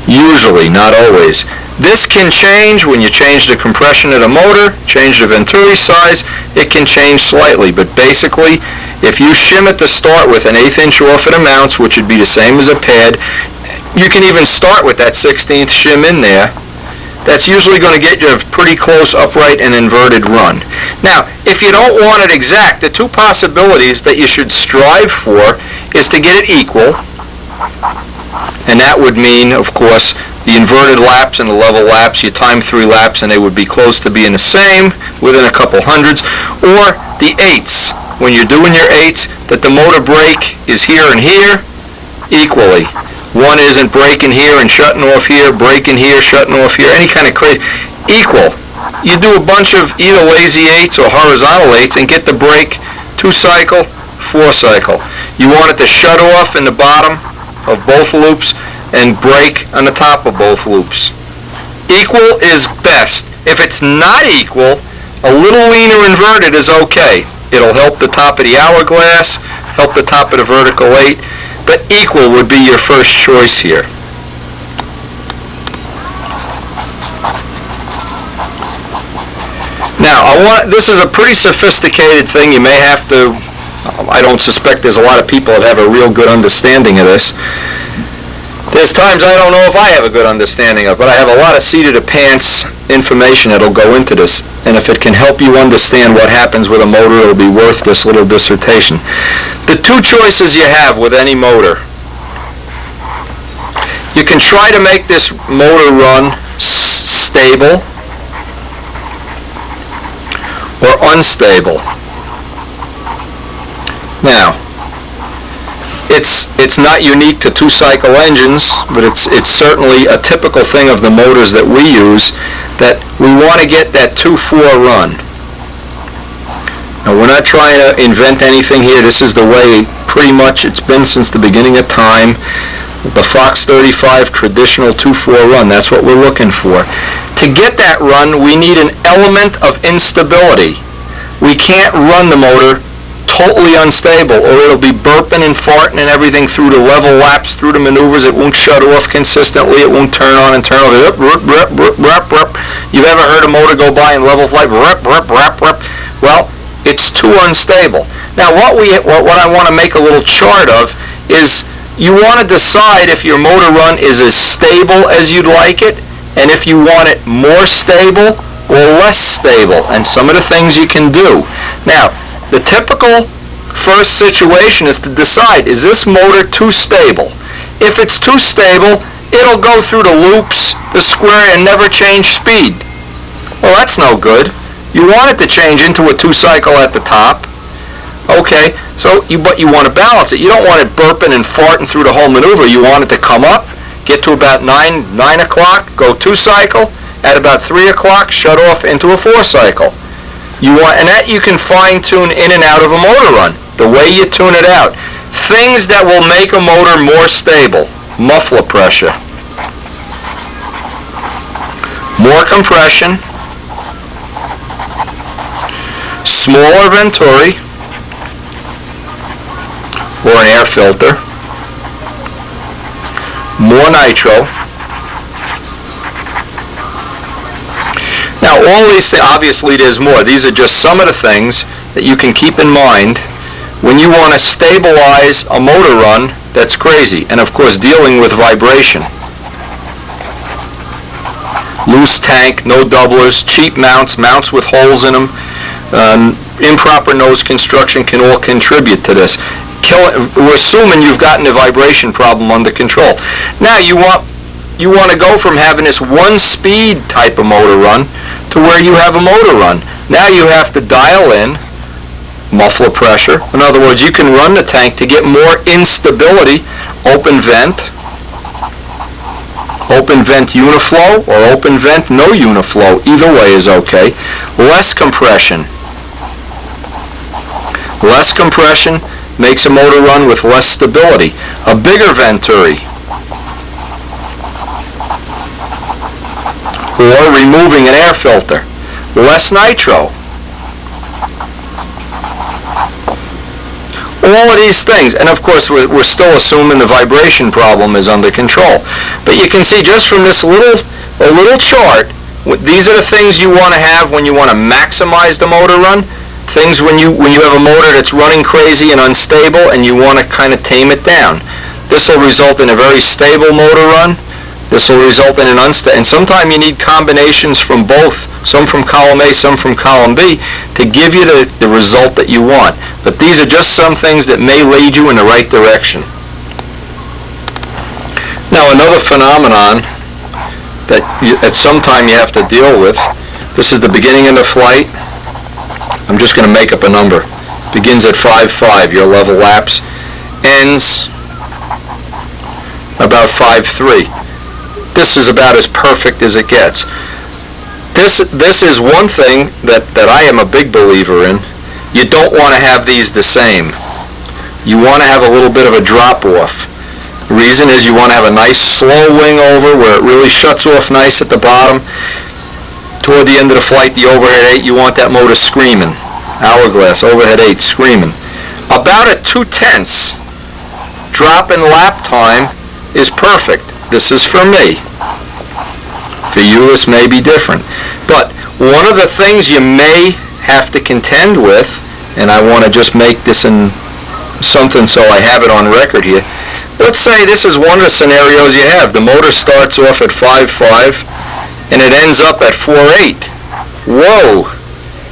Usually, not always. This can change when you change the compression of the motor, change the venturi size, it can change slightly, but basically, if you shim it to start with 1/8 inch off of the mounts, which would be the same as a pad, you can even start with that 16th shim in there. That's usually going to get you a pretty close upright and inverted run. Now, if you don't want it exact, the two possibilities that you should strive for is to get it equal. And that would mean, of course, the inverted laps and the level laps, you time 3 laps and they would be close to being the same, within a couple hundreds. Or the 8s, when you're doing your 8s, that the motor brake is here and here equally. One isn't braking here and shutting off here, braking here, shutting off here, any kind of crazy. Equal. You do a bunch of either lazy 8s or horizontal 8s and get the brake 2-cycle, 4-cycle. You want it to shut off in the bottom of both loops and brake on the top of both loops. Equal is best. If it's not equal, a little leaner inverted is okay. It'll help the top of the hourglass, help the top of the vertical 8, but equal would be your first choice here. Now, this is a pretty sophisticated thing. You may have to, I don't suspect there's a lot of people that have a real good understanding of this. There's times I don't know if I have a good understanding of it, but I have a lot of seat-of-the-pants information that'll go into this. And if it can help you understand what happens with a motor, it'll be worth this little dissertation. The two choices you have with any motor. You can try to make this motor run stable or unstable. Now, it's not unique to 2-cycle engines, but it's certainly a typical thing of the motors that we use, that we want to get that 2-4 run. Now, we're not trying to invent anything here. This is the way pretty much it's been since the beginning of time. The Fox 35 traditional 2-4 run, that's what we're looking for. To get that run, we need an element of instability. We can't run the motor totally unstable, or it'll be burping and farting and everything through the level laps, through the maneuvers. It won't shut off consistently. It won't turn on and turn off. You've ever heard a motor go by in level flight? Well, it's too unstable. Now, what I want to make a little chart of is you want to decide if your motor run is as stable as you'd like it and if you want it more stable or less stable, and some of the things you can do. Now, the typical first situation is to decide, is this motor too stable? If it's too stable, it'll go through the loops, the square, and never change speed. Well, that's no good. You want it to change into a 2-cycle at the top. Okay, but you want to balance it. You don't want it burping and farting through the whole maneuver. You want it to come up, get to about 9 o'clock, go 2-cycle, at about 3 o'clock, shut off into a 4-cycle. And that you can fine-tune in and out of a motor run, the way you tune it out. Things that will make a motor more stable. Muffler pressure, more compression, smaller venturi, or an air filter, more nitro. Now, all these things, obviously there's more. These are just some of the things that you can keep in mind when you want to stabilize a motor run that's crazy. And of course, dealing with vibration. Loose tank, no doublers, cheap mounts, mounts with holes in them, improper nose construction can all contribute to this. We're assuming you've gotten the vibration problem under control. Now you want to go from having this one-speed type of motor run to where you have a motor run. Now you have to dial in muffler pressure. In other words, you can run the tank to get more instability. Open vent uniflow, or open vent no uniflow. Either way is okay. Less compression. Less compression makes a motor run with less stability. A bigger venturi, or removing an air filter. Less nitro. All of these things, and of course we're still assuming the vibration problem is under control. But you can see just from this little chart, these are the things you want to have when you want to maximize the motor run. Things when you have a motor that's running crazy and unstable and you want to kind of tame it down. This will result in a very stable motor run. This will result in an unstable, and sometimes you need combinations from both, some from column A, some from column B, to give you the result that you want. But these are just some things that may lead you in the right direction. Now, another phenomenon that at some time you have to deal with, this is the beginning of the flight. I'm just going to make up a number. Begins at 5.5, your level lapse, ends about 5.3. This is about as perfect as it gets. This is one thing that I am a big believer in. You don't want to have these the same. You want to have a little bit of a drop off. The reason is you want to have a nice slow wing over where it really shuts off nice at the bottom. Toward the end of the flight, the overhead 8, you want that motor screaming. Hourglass, overhead 8, screaming. About at 2/10 drop in lap time is perfect. This is for me. For you, this may be different. But one of the things you may have to contend with, and I want to just make this in something so I have it on record here. Let's say this is one of the scenarios you have. The motor starts off at 5.5 and it ends up at 4.8. Whoa!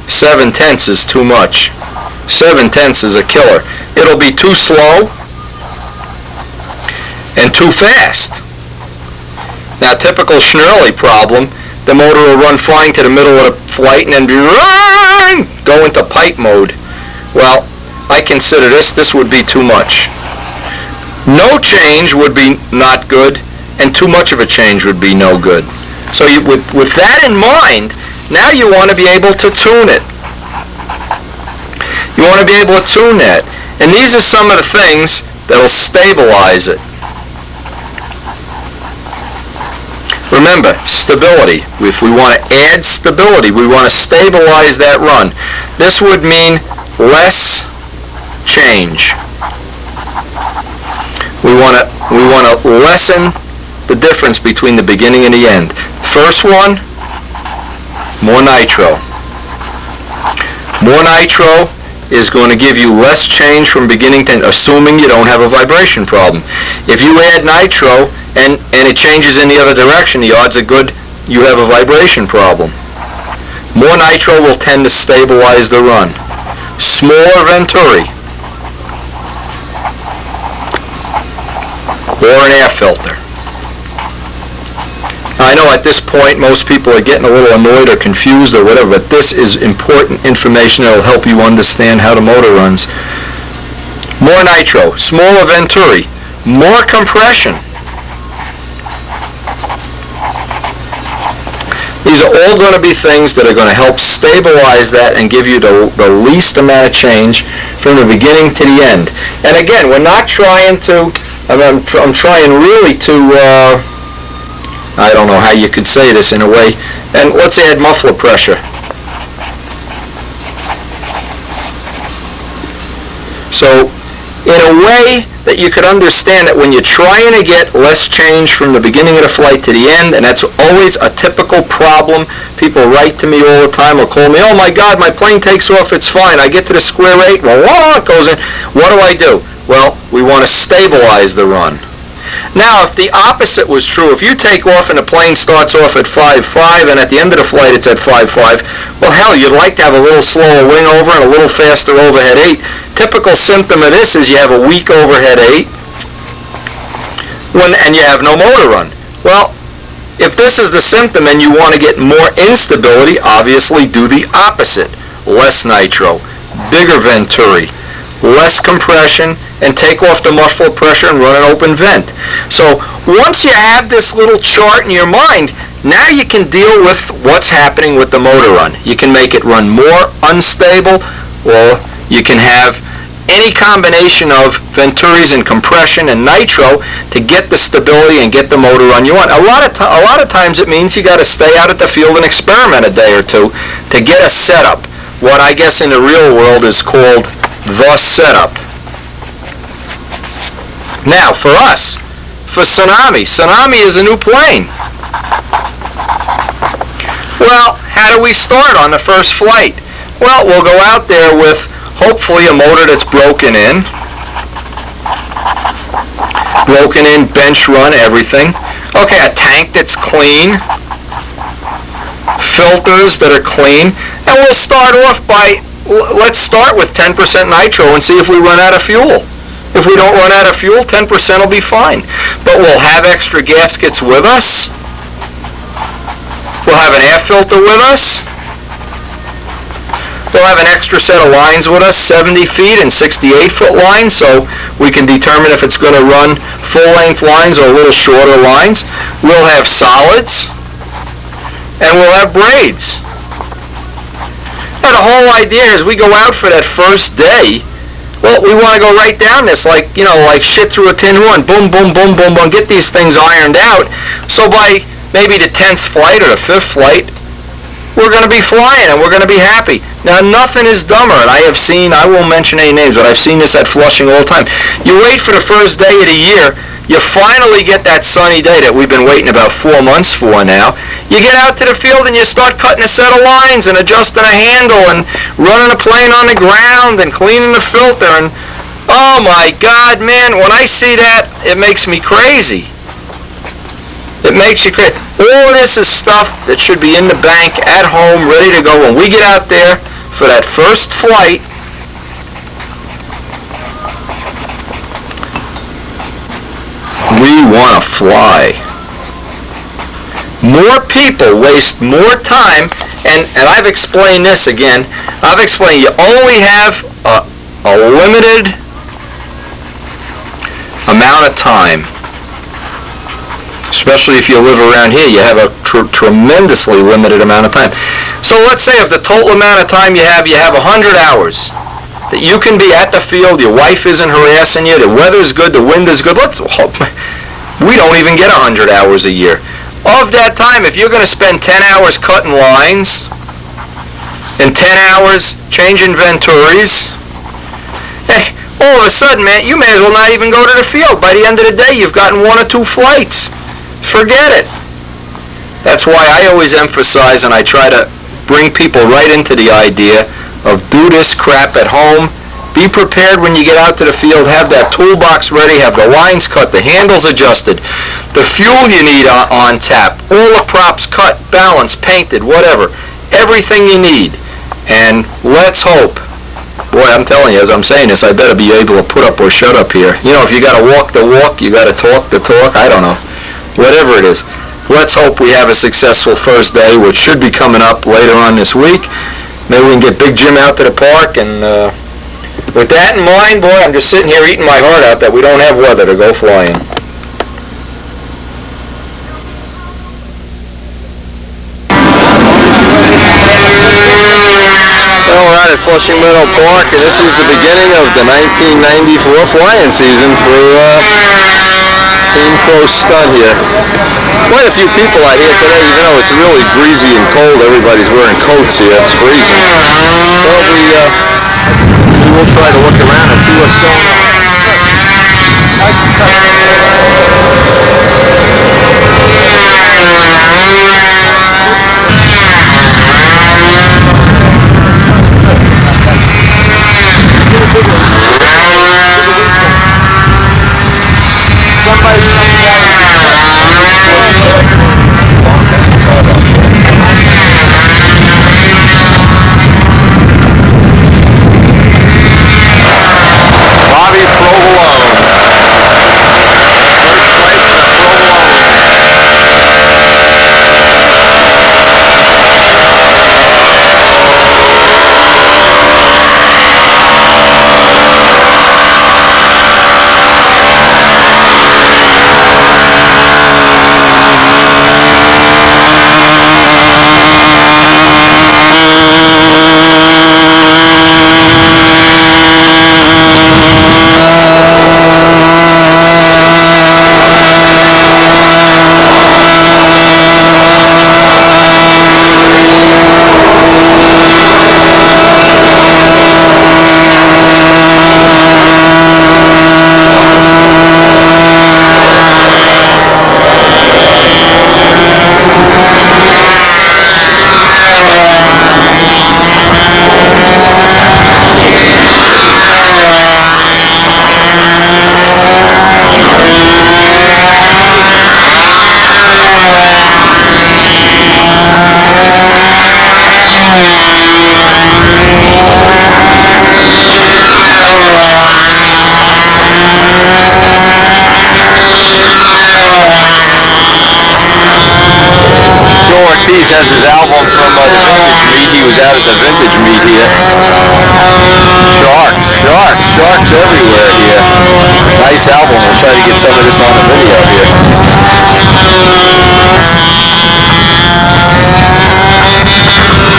7/10 is too much. 7/10 is a killer. It'll be too slow and too fast. Now, typical Schnurley problem, the motor will run flying to the middle of the flight and then go into pipe mode. Well, I consider this would be too much. No change would be not good, and too much of a change would be no good. So with that in mind, now you want to be able to tune it. You want to be able to tune that. And these are some of the things that will stabilize it. Remember, stability. If we want to add stability, we want to stabilize that run. This would mean less change. We want to lessen the difference between the beginning and the end. First one, more nitro. More nitro is going to give you less change from beginning to end, assuming you don't have a vibration problem. If you add nitro and it changes in the other direction, the odds are good you have a vibration problem. More nitro will tend to stabilize the run. Smaller venturi or an air filter. I know at this point most people are getting a little annoyed or confused or whatever, but this is important information that will help you understand how the motor runs. More nitro, smaller venturi, more compression. These are all going to be things that are going to help stabilize that and give you the least amount of change from the beginning to the end. And again, we're not trying to, I'm trying really to, I don't know how you could say this in a way, and let's add muffler pressure. So, in a way that you could understand that when you're trying to get less change from the beginning of the flight to the end, and that's always a typical problem. People write to me all the time or call me, oh my God, my plane takes off, it's fine. I get to the square 8, well, it goes in. What do? Well, we want to stabilize the run. Now, if the opposite was true, if you take off and the plane starts off at 5.5 and at the end of the flight it's at 5.5, well, hell, you'd like to have a little slower wing over and a little faster overhead 8. Typical symptom of this is you have a weak overhead 8 and you have no motor run. Well, if this is the symptom and you want to get more instability, obviously do the opposite. Less nitro, bigger venturi, less compression, and take off the muffler pressure and run an open vent. So once you have this little chart in your mind, now you can deal with what's happening with the motor run. You can make it run more unstable, or you can have any combination of venturis and compression and nitro to get the stability and get the motor run you want. A lot of times it means you got to stay out at the field and experiment a day or two to get a setup. What I guess in the real world is called the setup. Now, for us, for Tsunami is a new plane. Well, how do we start on the first flight? Well, we'll go out there with hopefully a motor that's broken in, bench run, everything. Okay, a tank that's clean, filters that are clean, and we'll start off by, let's start with 10% nitro and see if we run out of fuel. If we don't run out of fuel, 10% will be fine. But we'll have extra gaskets with us. We'll have an air filter with us. We'll have an extra set of lines with us, 70 feet and 68-foot lines, so we can determine if it's going to run full-length lines or a little shorter lines. We'll have solids, and we'll have braids. Now, the whole idea is we go out for that first day. Well, we want to go right down this like shit through a tin horn. Boom, boom, boom, boom, boom. Get these things ironed out. So by maybe the 10th flight or the 5th flight, we're going to be flying and we're going to be happy. Now, nothing is dumber, and I won't mention any names, but I've seen this at Flushing all the time. You wait for the first day of the year, you finally get that sunny day that we've been waiting about 4 months for now. You get out to the field and you start cutting a set of lines and adjusting a handle and running a plane on the ground and cleaning the filter. And oh my God, man, when I see that, it makes me crazy. It makes you crazy. All of this is stuff that should be in the bank, at home, ready to go. When we get out there for that first flight, we want to fly. More people waste more time, and I've explained this again. I've explained you only have a limited amount of time. Especially if you live around here, you have a tremendously limited amount of time. So let's say if the total amount of time you have 100 hours that you can be at the field, your wife isn't harassing you, the weather's good, the wind is good. We don't even get 100 hours a year. Of that time, if you're going to spend 10 hours cutting lines and 10 hours changing venturis, all of a sudden, man, you may as well not even go to the field. By the end of the day, you've gotten 1 or 2 flights. Forget it. That's why I always emphasize, and I try to bring people right into the idea of do this crap at home, Be prepared when you get out to the field. Have that toolbox ready. Have the lines cut, the handles adjusted, the fuel you need on tap, all the props cut, balanced, painted, whatever. Everything you need. And let's hope. Boy, I'm telling you, as I'm saying this, I better be able to put up or shut up here. You know, if you got to walk the walk, you got to talk the talk, I don't know. Whatever it is. Let's hope we have a successful first day, which should be coming up later on this week. Maybe we can get Big Jim out to the park. And with that in mind, boy, I'm just sitting here eating my heart out that we don't have weather to go flying. We're out at Flushing Meadow Park, and this is the beginning of the 1994 flying season for Team Crow Stud here. Quite a few people out here today, even though it's really breezy and cold. Everybody's wearing coats here. It's freezing. So we will try to look around and see what's going on. Has his album from the vintage meet. He was out at the vintage meet here. Sharks everywhere here. Nice album. We'll try to get some of this on the video here.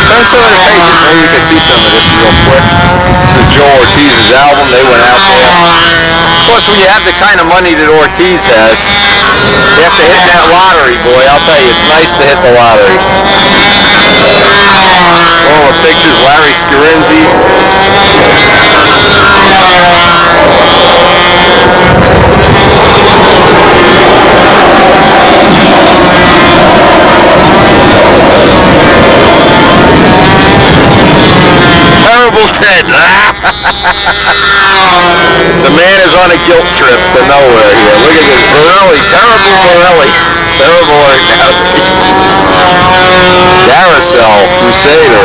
Turn some of the pages. Maybe you can see some of this real quick. This is Joe Ortiz's album. They went out there. Of course, when you have the kind of money that Ortiz has, you have to hit that lottery, boy. I'll tell you, it's nice to hit the lottery. All the pictures, Larry Scarinzi. Terrible Ted. The man is on a guilt trip to nowhere here. Look at this. Borelli. Terrible Borelli. Terrible Orkowski. Carousel. Crusader.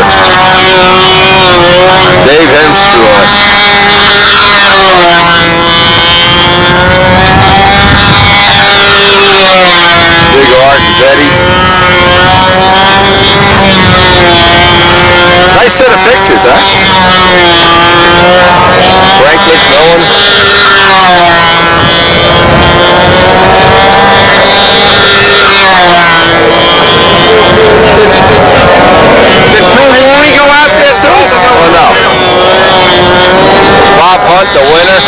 Dave Hemstraw. Big Art and Betty. Nice set of pictures, huh? Frank McMillan. Did Tsunami go out there too? Oh no. Bob Hunt, the winner.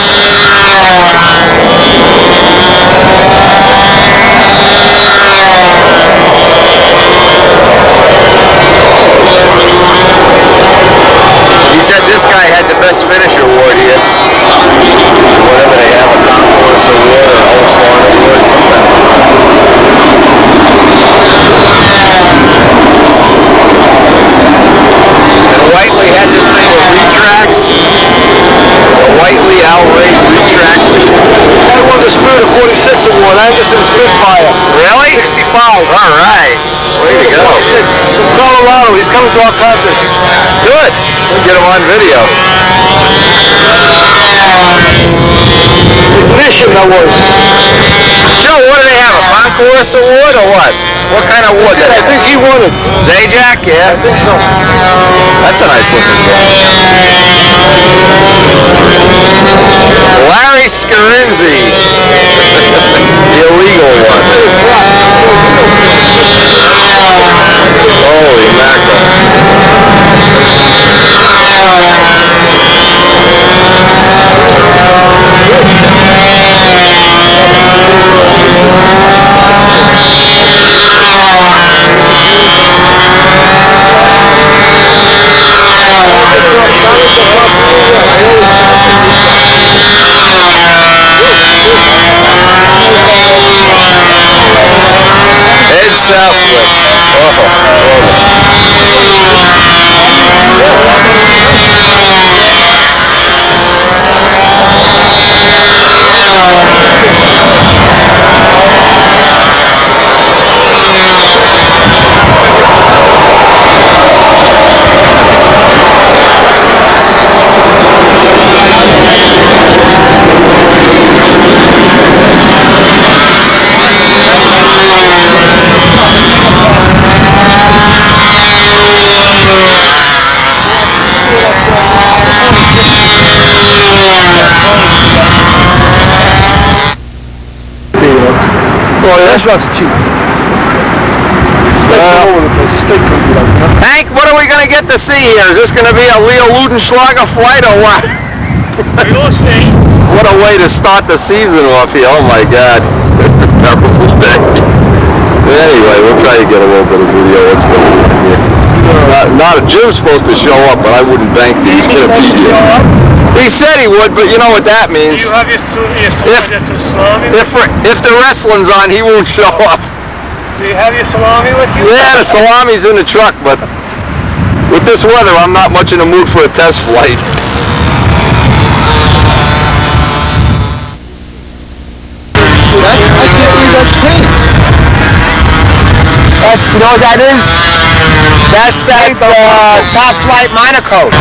He said this guy had the best finisher award here. Whatever they have. won the 46 award, Anderson Spitfire. Really? 65. All right. Way to go. 46. From Colorado. He's coming to our contest. Good. We'll get him on video. Ignition, that was. Joe, what do they have? A concourse award or what? What kind of award? I think he won it. Zajac, yeah? I think so. That's a nice looking guy. Larry Scarinzi. The illegal one. Holy mackerel. Head south flip. Oh, yeah, restaurants are cheap. All over the place. It's steak country, like, you know? Hank, what are we going to get to see here? Is this going to be a Leo Ludenschlager flight or what? You'll see. What a way to start the season off here. Oh my God. It's a terrible day. Anyway, we'll try to get a little bit of video. What's going on here? Jim's supposed to show up, but I wouldn't bank that he's going to be here. He said he would, but you know what that means. Do you have your salami? If the wrestling's on, he won't show up. Do you have your salami with you? Yeah, the salami's in the truck, but with this weather, I'm not much in the mood for a test flight. I can't believe that's paint. You know what that is? That's that top flight Monaco.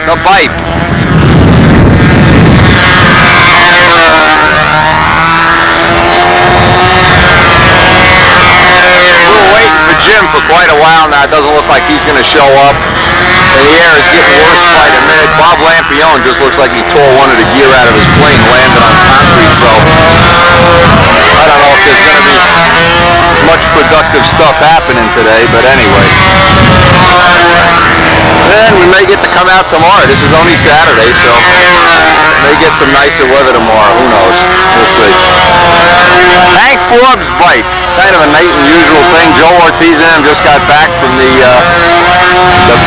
The bite. Jim for quite a while now. It doesn't look like he's going to show up. And the air is getting worse by the minute. Bob Lampione just looks like he tore one of the gear out of his plane, landed on concrete. So I don't know if there's going to be much productive stuff happening today, but anyway. Then we may get to come out tomorrow. This is only Saturday, so may get some nicer weather tomorrow. Who knows? We'll see. Hank Forbes bite. Kind of a nice and usual thing. Joe Ortiz and him just got back from the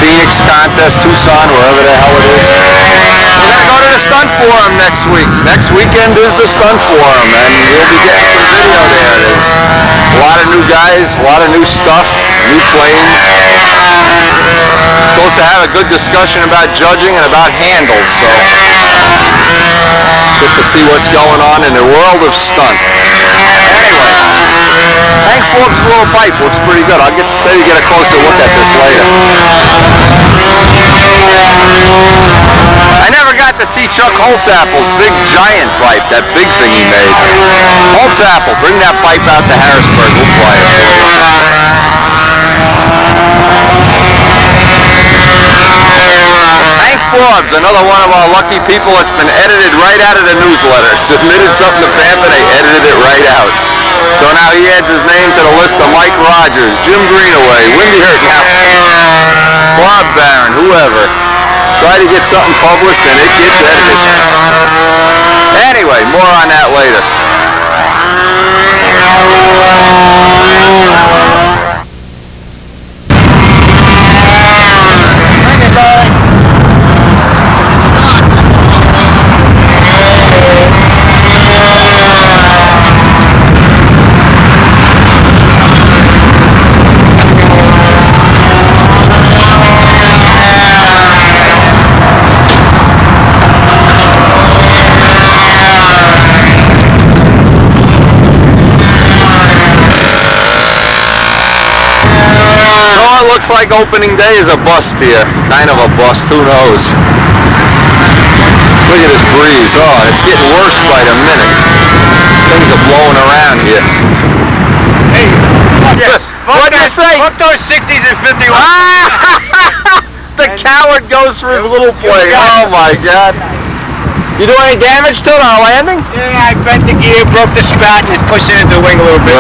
Phoenix contest, Tucson, wherever the hell it is. We're going to go to the stunt forum next week. Next weekend is the stunt forum, and we'll be getting some video there. There's a lot of new guys, a lot of new stuff, new planes. Supposed to have a good discussion about judging and about handles, so get to see what's going on in the world of stunt. Anyway, Hank Forbes' little bite looks pretty good. I'll maybe get a closer look at this later. I never got to see Chuck Holsapple's big giant pipe, that big thing he made. Holsapple, bring that pipe out to Harrisburg, we'll fly it. Hank Forbes, another one of our lucky people that's been edited right out of the newsletter. Submitted something to Pampa, they edited it right out. So now he adds his name to the list of Mike Rogers, Jim Greenaway, Windy Hurthouse, Bob Barron, whoever. Try to get something published and it gets edited. Anyway, more on that later. Looks like opening day is a bust here. Kind of a bust, who knows? Look at this breeze. Oh, it's getting worse by the minute. Things are blowing around here. Hey, yes. What'd you say? Fuck those 60s and 51s. The coward goes for his little play. Oh my God. You do any damage to it on landing? Yeah, I bent the gear, broke the spat, and it pushed it into the wing a little bit.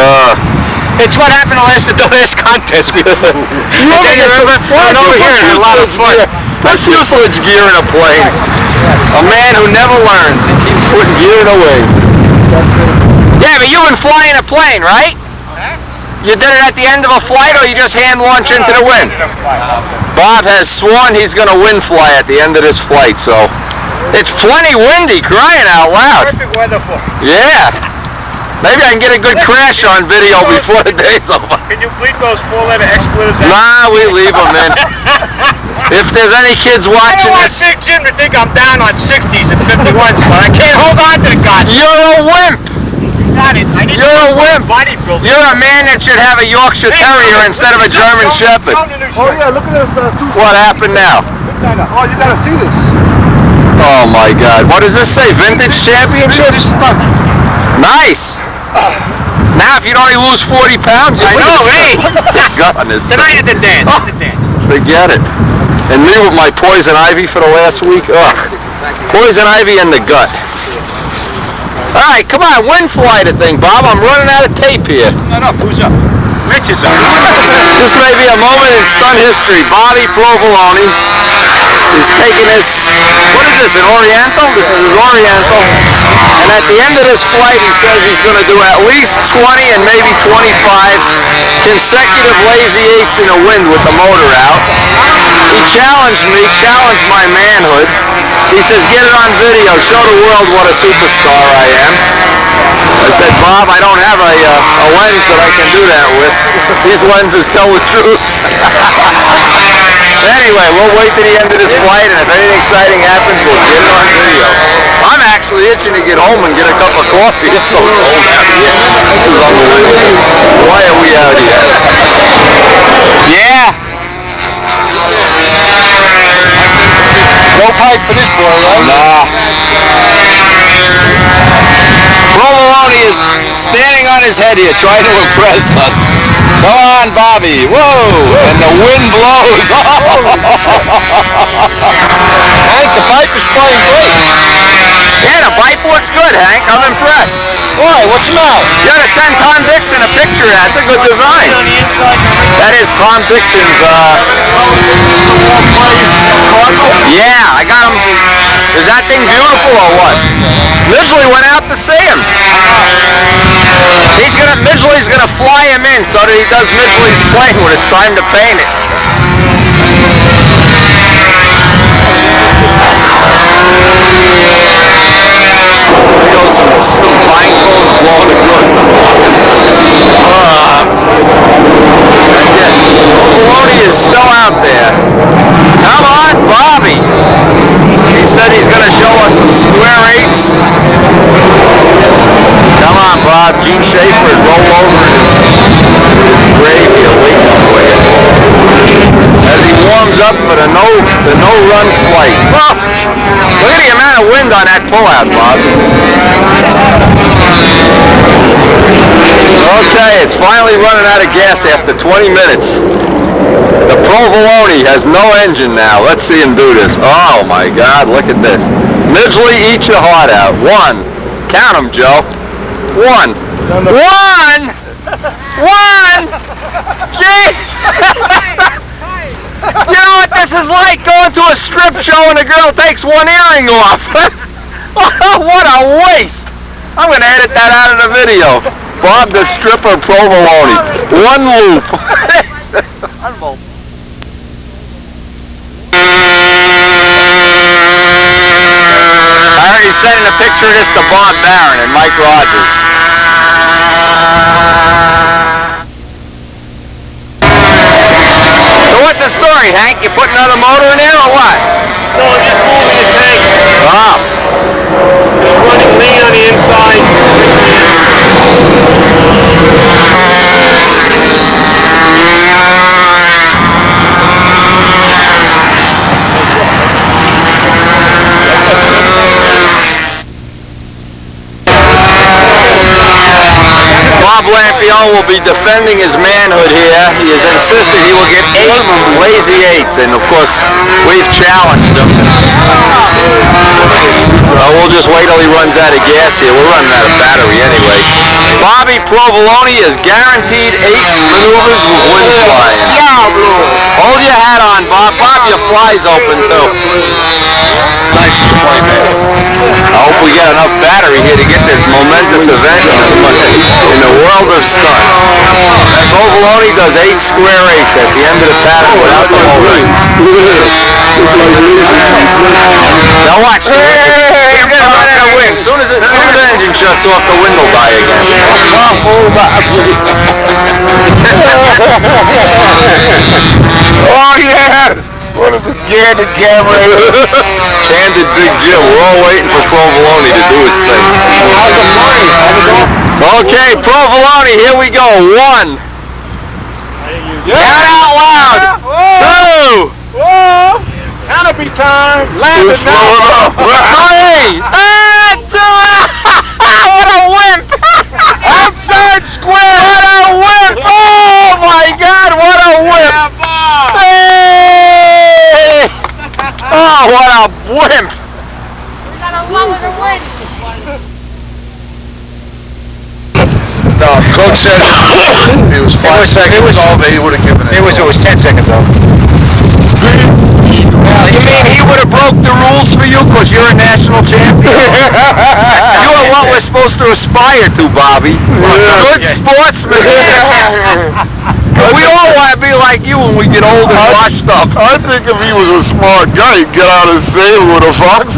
It's what happened at the last contest. Went over here and had a lot of fun. That's fuselage gear in a plane. A man who never learns. He keeps putting gear in a wing. Yeah, but you've been flying a plane, right? You did it at the end of a flight, or you just hand launch into the wind? Bob has sworn he's going to wind fly at the end of this flight, so it's plenty windy, crying out loud. Perfect weather for it. Yeah. Maybe I can get a good crash on video before the day's over. Can you bleep those 4-letter expletives out? Nah, we leave them in. If there's any kids watching I don't want this... Big Jim to think I'm down on 60s and 51s, but I can't hold on to the god. You're a wimp! Got it. I need You're a wimp! bodybuilder. You're a man that should have a Yorkshire Terrier instead of a German Shepherd. Oh yeah, look at this too. What happened now? Oh, you gotta see this. Oh my God. What does this say? Vintage Championships? Nice! Now if you'd only lose 40 pounds, you I know, hey! God, this Tonight at the dance. Oh, forget it. And me with my poison ivy for the last week. Ugh. Poison ivy in the gut. All right, come on, wind fly the thing, Bob. I'm running out of tape here. Shut up. Who's up? Rich is up. This may be a moment in stunt history. Bobby Provolone is taking this, what is this, an Oriental? This is his Oriental. And at the end of this flight, he says he's going to do at least 20 and maybe 25 consecutive lazy eights in a wind with the motor out. He challenged me, challenged my manhood. He says, get it on video, show the world what a superstar I am. I said, Bob, I don't have a lens that I can do that with. These lenses tell the truth. Anyway, we'll wait to the end of this flight, and if anything exciting happens, we'll get it on video. I'm actually itching to get home and get a cup of coffee. It's so cold out here. This is unbelievable. Why are we out here? Yeah. No pipe for this boy, right? Nah. Provolone is standing on his head here, trying to impress us. Come on, Bobby. Whoa! And the wind blows. Hank, the pipe is flying great. Yeah, the pipe looks good, Hank. I'm impressed. Why? What's the matter? You gotta send Tom Dixon a picture. That's a good design. That is Tom Dixon's, yeah, I got him. Is that thing beautiful or what? Midgley went out to see him. Midgley's gonna fly him in so that he does Midgley's plane when it's time to paint it. There goes some pine cones blowing across the water. Provolone is still out there. Come on, Bobby. He said he's going to show us some square eights. Come on, Bob. Gene Schaefer would roll over in his grave here waiting for you. As he warms up for the no no-run flight. Well, look at the amount of wind on that pullout, Bob. Okay, it's finally running out of gas after 20 minutes. The Provolone has no engine now. Let's see him do this. Oh my God, look at this. Midgley, eat your heart out. One. Count them, Joe. One. One! One! Jeez! You know what this is like? Going to a strip show and a girl takes one earring off. What a waste! I'm going to edit that out of the video. Bob the stripper Provolone. One loop. I already sent a picture of this to Bob Barron and Mike Rogers. So what's the story, Hank? You put another motor in there or what? No, I'm just moving the tank. Ah. Running lean on the inside. Bob Lampione will be defending his manhood here. He has insisted he will get 8 lazy 8s, and of course, we've challenged him. We'll just wait till he runs out of gas here. We're running out of battery anyway. Bobby Provolone is guaranteed 8 maneuvers with wind flying. Hold your hat on, Bob. Bob, your fly's open too. Nice display, man. I hope we get enough battery here to get this momentous event in the world of stunt. Provolone does 8 square 8s at the end of the pattern without the whole ring. Now watch. He's going to run out of wind. As soon as the engine shuts off, the wind will die again. Oh yeah! What is the candid camera? Candid Big Jim. We're all waiting for Provolone to do his thing. Okay, Provolone, here we go. 1. Count out loud. 2. Whoa! Canopy time! Land it now! 3. What a wimp! Outside square! What a wimp! Oh my God! What a wimp! Hey! Oh, what a wimp! We got a lull in the wind. No, Cook said it was 5 seconds over, he would have given it. It was 10 seconds though. Well, you mean he would have broke the rules for you because you're a national champion? You are what we're supposed to aspire to, Bobby. Good sportsman. We all want to be like you when we get old and washed up. I think if he was a smart guy, he'd get out and sail with a fox.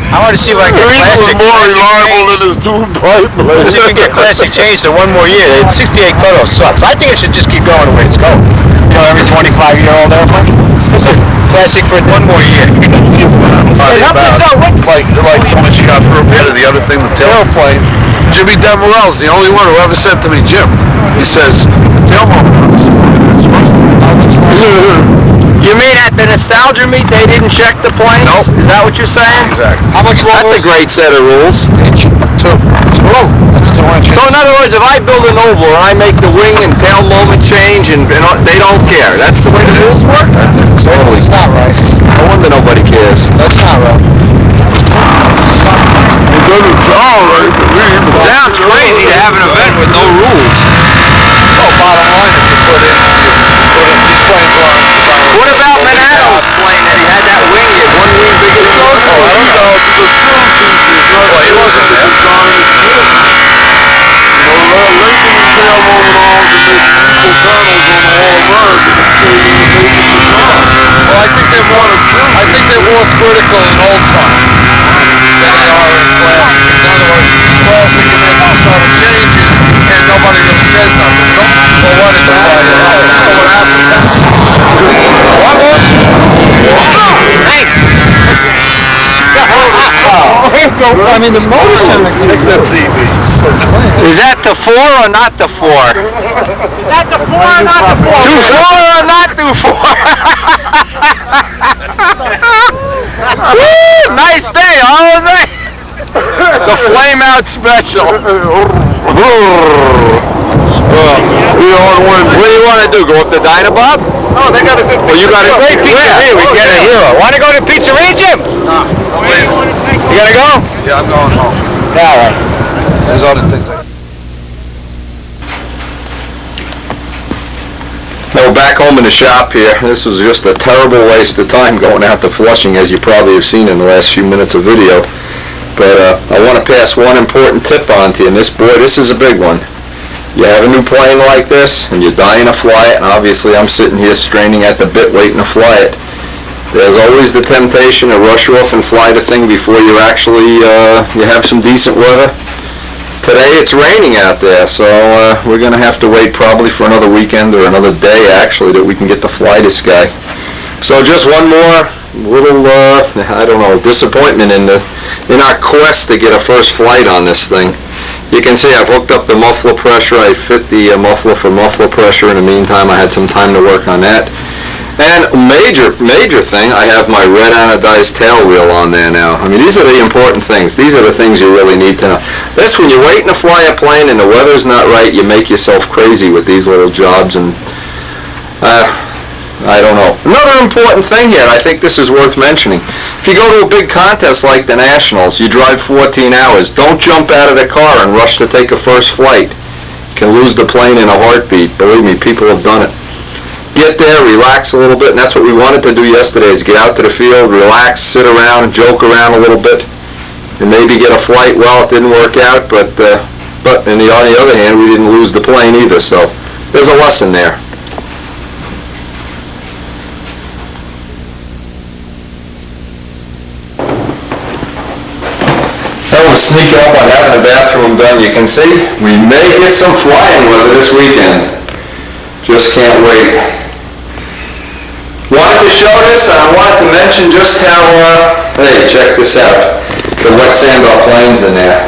I want to see if I can get He was more reliable than his tube pipe. Let's see if we can get classic changed to 1 more year. It's 68 cutoff sucks. I think it should just keep going the way it's going. You know, every 25-year-old airplane. It's a classic for 1 more year. Like so much you got for a bit of the other thing, the tailplane. Jimmy Demerel's the only one who ever said to me, Jim, he says, tailplane. You mean at the nostalgia meet they didn't check the planes? Nope. Is that what you're saying? Exactly. How much longer? That's a great set of rules. 2. That's 2 inches. So in other words, if I build an oval and I make the wing and tail moment change and they don't care, that's the way the rules work? Totally. It's not right. No wonder nobody cares. That's not right. It doesn't sound right to me. It sounds crazy to have an event with no rules. Well, bottom line, if you put in these planes on. What about Manato's plane that he had that wing? He had one wing bigger than the other? Oh, I don't know. Because well, he wasn't there. Well, I think they're more critical in old time than they are in classic. In other words, classic and then all started changing and nobody really says nothing. Well, what is that? What happens? Hey! I mean, the motor sounded like that. Is that the 4 or not the 4? Is that the 4 or not the 4? Do 4 or not do 4? Woo! Nice day, huh, Jose? The flame out special. What do you want to do? Go up to Dynabob? Oh, they got a good Well, you got a great pizzeria. We get a hero. Want to go to pizzeria, Jim? You gotta go? Yeah, I'm going home. All right. There's other things. No, back home in the shop here. This was just a terrible waste of time going out to Flushing, as you probably have seen in the last few minutes of video. But I want to pass one important tip on to you, and this is a big one. You have a new plane like this, and you're dying to fly it, and obviously I'm sitting here straining at the bit waiting to fly it. There's always the temptation to rush off and fly the thing before you actually you have some decent weather. Today it's raining out there, so we're going to have to wait probably for another weekend or another day actually that we can get to fly this guy. So just one more little, I don't know, disappointment in our quest to get a first flight on this thing. You can see I've hooked up the muffler pressure. I fit the muffler for muffler pressure. In the meantime, I had some time to work on that. And major thing, I have my red anodized tail wheel on there now. I mean, these are the important things. These are the things you really need to know. This, when you're waiting to fly a plane and the weather's not right, you make yourself crazy with these little jobs. And I don't know. Another important thing here, and I think this is worth mentioning. If you go to a big contest like the Nationals, you drive 14 hours. Don't jump out of the car and rush to take a first flight. You can lose the plane in a heartbeat. Believe me, people have done it. Get there, relax a little bit, and that's what we wanted to do yesterday, is get out to the field, relax, sit around, joke around a little bit, and maybe get a flight. Well, it didn't work out, but on the other hand, we didn't lose the plane either, so there's a lesson there. That was sneaking up on having the bathroom done. You can see we may get some flying weather this weekend. Just can't wait. Wanted to show this, and I wanted to mention just how, hey, check this out, the wet sand off planes in there.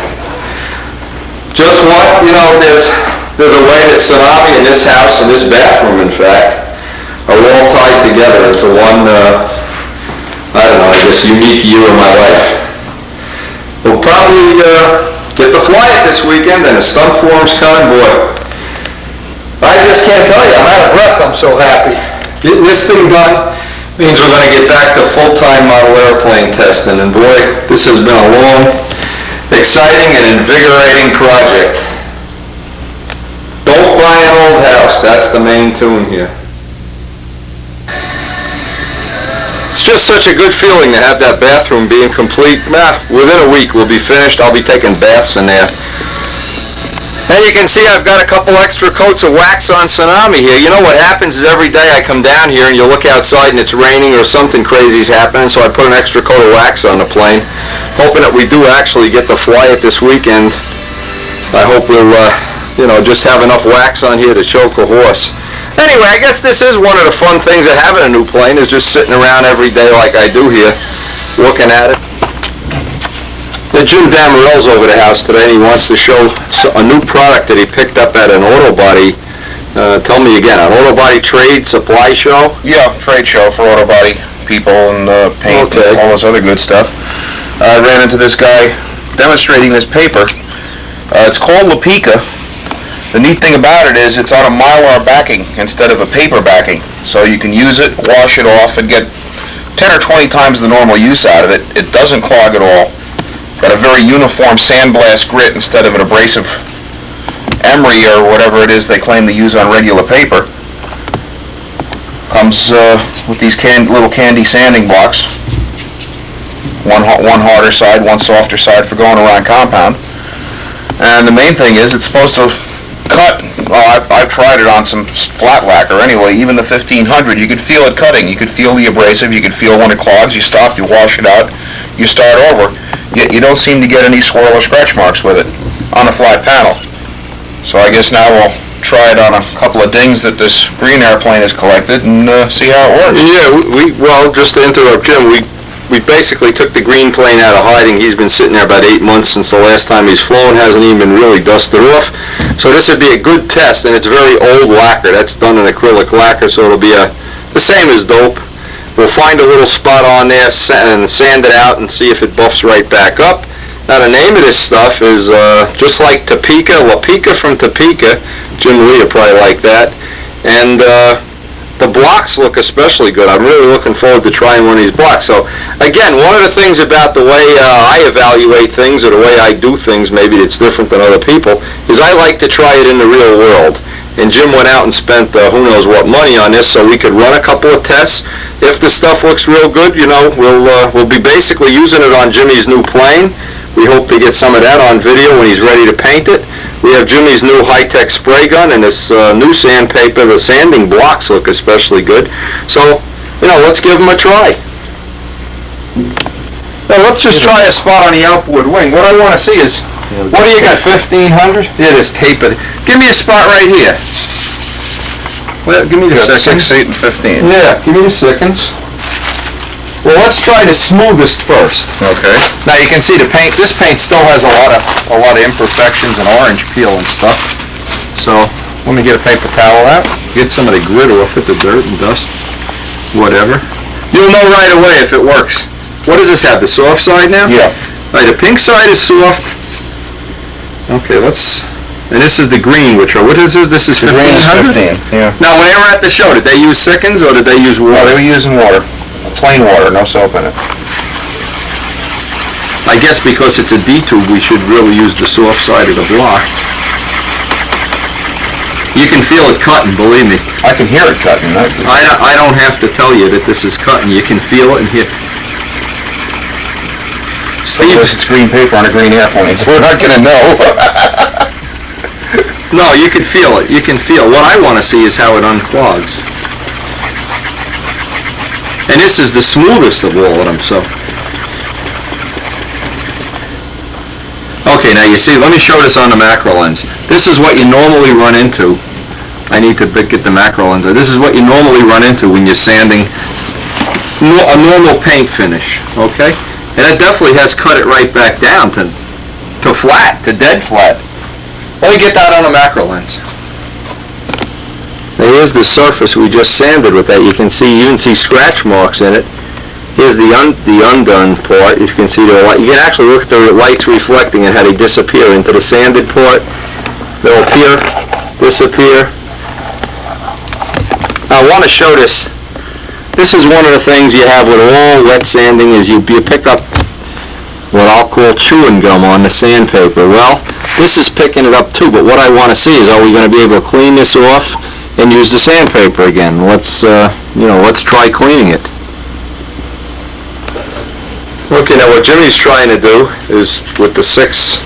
Just what, you know, there's a way that Tsunami in this house, and this bathroom in fact, are all tied together into one, I don't know, I guess unique year of my life. We'll probably get to fly it this weekend, and the stunt form's coming, boy. I just can't tell you, I'm out of breath, I'm so happy. Getting this thing done means we're going to get back to full-time model airplane testing, and boy, this has been a long, exciting, and invigorating project. Don't buy an old house, that's the main tune here. It's just such a good feeling to have that bathroom being complete. Within a week we'll be finished. I'll be taking baths in there. And you can see I've got a couple extra coats of wax on Tsunami here. You know what happens is every day I come down here and you look outside and it's raining or something crazy's happening, so I put an extra coat of wax on the plane, hoping that we do actually get to fly it this weekend. I hope we'll, just have enough wax on here to choke a horse. Anyway, I guess this is one of the fun things of having a new plane, is just sitting around every day like I do here, looking at it. Jim Damarell's over the house today, and he wants to show a new product that he picked up at an auto body. Tell me again, an auto body trade supply show? Yeah, trade show for auto body people and paint and all this other good stuff. I ran into this guy demonstrating this paper. It's called Lapika. The neat thing about it is it's on a Mylar backing instead of a paper backing. So you can use it, wash it off, and get 10 or 20 times the normal use out of it. It doesn't clog at all. Got a very uniform sandblast grit instead of an abrasive emery or whatever it is they claim to use on regular paper. Comes with these little candy sanding blocks. One harder side, one softer side for going around compound. And the main thing is it's supposed to cut. Well, I've tried it on some flat lacquer anyway. Even the 1500, you could feel it cutting. You could feel the abrasive. You could feel when it clogs. You stop, you wash it out, you start over. Yet you don't seem to get any swirl or scratch marks with it on a flat panel. So I guess now we'll try it on a couple of dings that this green airplane has collected and see how it works. Yeah, well, just to interrupt Jim, we we basically took the green plane out of hiding. He's been sitting there about 8 months since the last time he's flown, hasn't even been really dusted off. So this would be a good test, and it's very old lacquer. That's done in acrylic lacquer, so it'll be the same as dope. We'll find a little spot on there and sand it out and see if it buffs right back up. Now the name of this stuff is just like Topeka, La Pica from Topeka. Jim Lee will probably like that. And the blocks look especially good. I'm really looking forward to trying one of these blocks. So again, one of the things about the way I evaluate things, or the way I do things, maybe it's different than other people, is I like to try it in the real world. And Jim went out and spent who knows what money on this, so we could run a couple of tests. If the stuff looks real good, you know, we'll be basically using it on Jimmy's new plane. We hope to get some of that on video when he's ready to paint it. We have Jimmy's new high-tech spray gun and this new sandpaper. The sanding blocks look especially good. So, you know, let's give them a try. Now, let's just try a spot on the outboard wing. What I want to see is, what do you got, 1500? Yeah, this tape. Give me a spot right here. Well, give me the seconds. 6, 8, and 15. Yeah, give me the seconds. Well, let's try the smoothest first. Okay. Now you can see the paint. This paint still has a lot of imperfections and orange peel and stuff. So let me get a paper towel out. Get some of the grit off it, the dirt and dust, whatever. You'll know right away if it works. What does this have? The soft side now? Yeah. All right, the pink side is soft. Okay, let's. And this is the green, which are what is this? This is 1500. The green is 15. Yeah. Now, when they were at the show, did they use seconds or did they use water? No, they were using water. Plain water, no soap in it. I guess because it's a D-tube, we should really use the soft side of the block. You can feel it cutting, believe me. I can hear it cutting. I don't have to tell you that this is cutting. You can feel it and hear. Steve, it's green paper on a green airplane, so we're not going to know. No, you can feel it. You can feel. What I want to see is how it unclogs. And this is the smoothest of all of them, so. Okay, now you see, let me show this on the macro lens. This is what you normally run into. I need to get the macro lens. This is what you normally run into when you're sanding a normal paint finish, okay? And it definitely has cut it right back down to flat, to dead flat. Let me get that on a macro lens. Now here's the surface we just sanded with that. You can even see scratch marks in it. Here's the undone part. You can see the light. You can actually look at the lights reflecting and how they disappear into the sanded part. They'll appear, disappear. I want to show this. This is one of the things you have with all wet sanding is you pick up what I'll call chewing gum on the sandpaper. Well, this is picking it up too, but what I want to see is, are we going to be able to clean this off and use the sandpaper again? Let's try cleaning it. Okay, now what Jimmy's trying to do is, with the Sikkens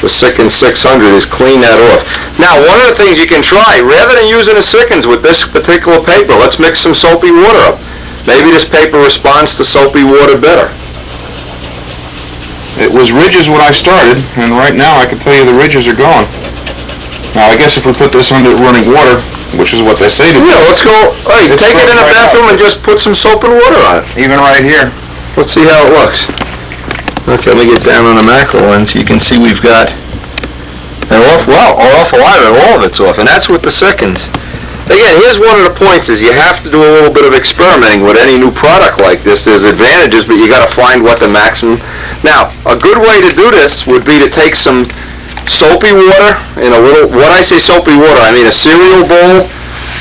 600, is clean that off. Now, one of the things you can try, rather than using the Sikkens with this particular paper, let's mix some soapy water up. Maybe this paper responds to soapy water better. It was ridges when I started, and right now I can tell you the ridges are gone. Now, I guess if we put this under running water, which is what they say to do. Yeah, let's go. Hey, take it in the bathroom and just put some soap and water on it. Even right here. Let's see how it looks. Okay, let me get down on the macro lens. You can see we've got an awful lot of all of it's off, and that's with the Sikkens. Again, here's one of the points is you have to do a little bit of experimenting with any new product like this. There's advantages, but you got to find what the maximum. Now, a good way to do this would be to take some soapy water in a little, when I say soapy water, I mean a cereal bowl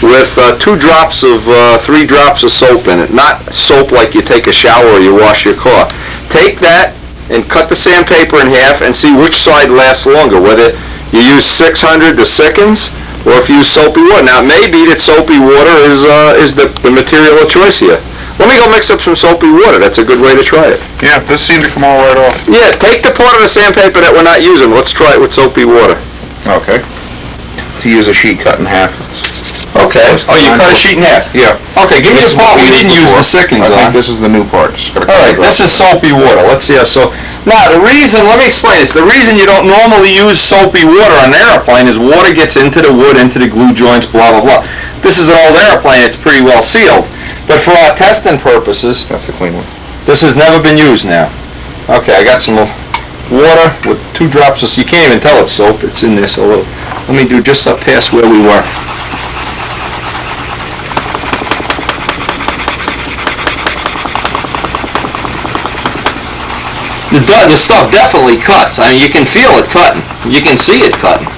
with 3 drops of soap in it. Not soap like you take a shower or you wash your car. Take that and cut the sandpaper in half and see which side lasts longer, whether you use 600, the Sikkens, or if you use soapy water. Now, it may be that soapy water is the material of choice here. Let me go mix up some soapy water. That's a good way to try it. Yeah, this seemed to come all right off. Yeah, take the part of the sandpaper that we're not using. Let's try it with soapy water. Okay. To use a sheet cut in half. Okay. Oh, you cut a sheet in half? Yeah. Okay, give me the part we didn't use the Sikkens on. I think this is the new part. All right, this is soapy water. Let's see how so. Now, let me explain this. The reason you don't normally use soapy water on an airplane is water gets into the wood, into the glue joints, blah, blah, blah. This is an old airplane. It's pretty well sealed. But for our testing purposes, that's the clean one. This has never been used now. Okay, I got some water with 2 drops of, you can't even tell it's soap, it's in there, so let me do just up past where we were. The stuff definitely cuts. I mean, you can feel it cutting. You can see it cutting.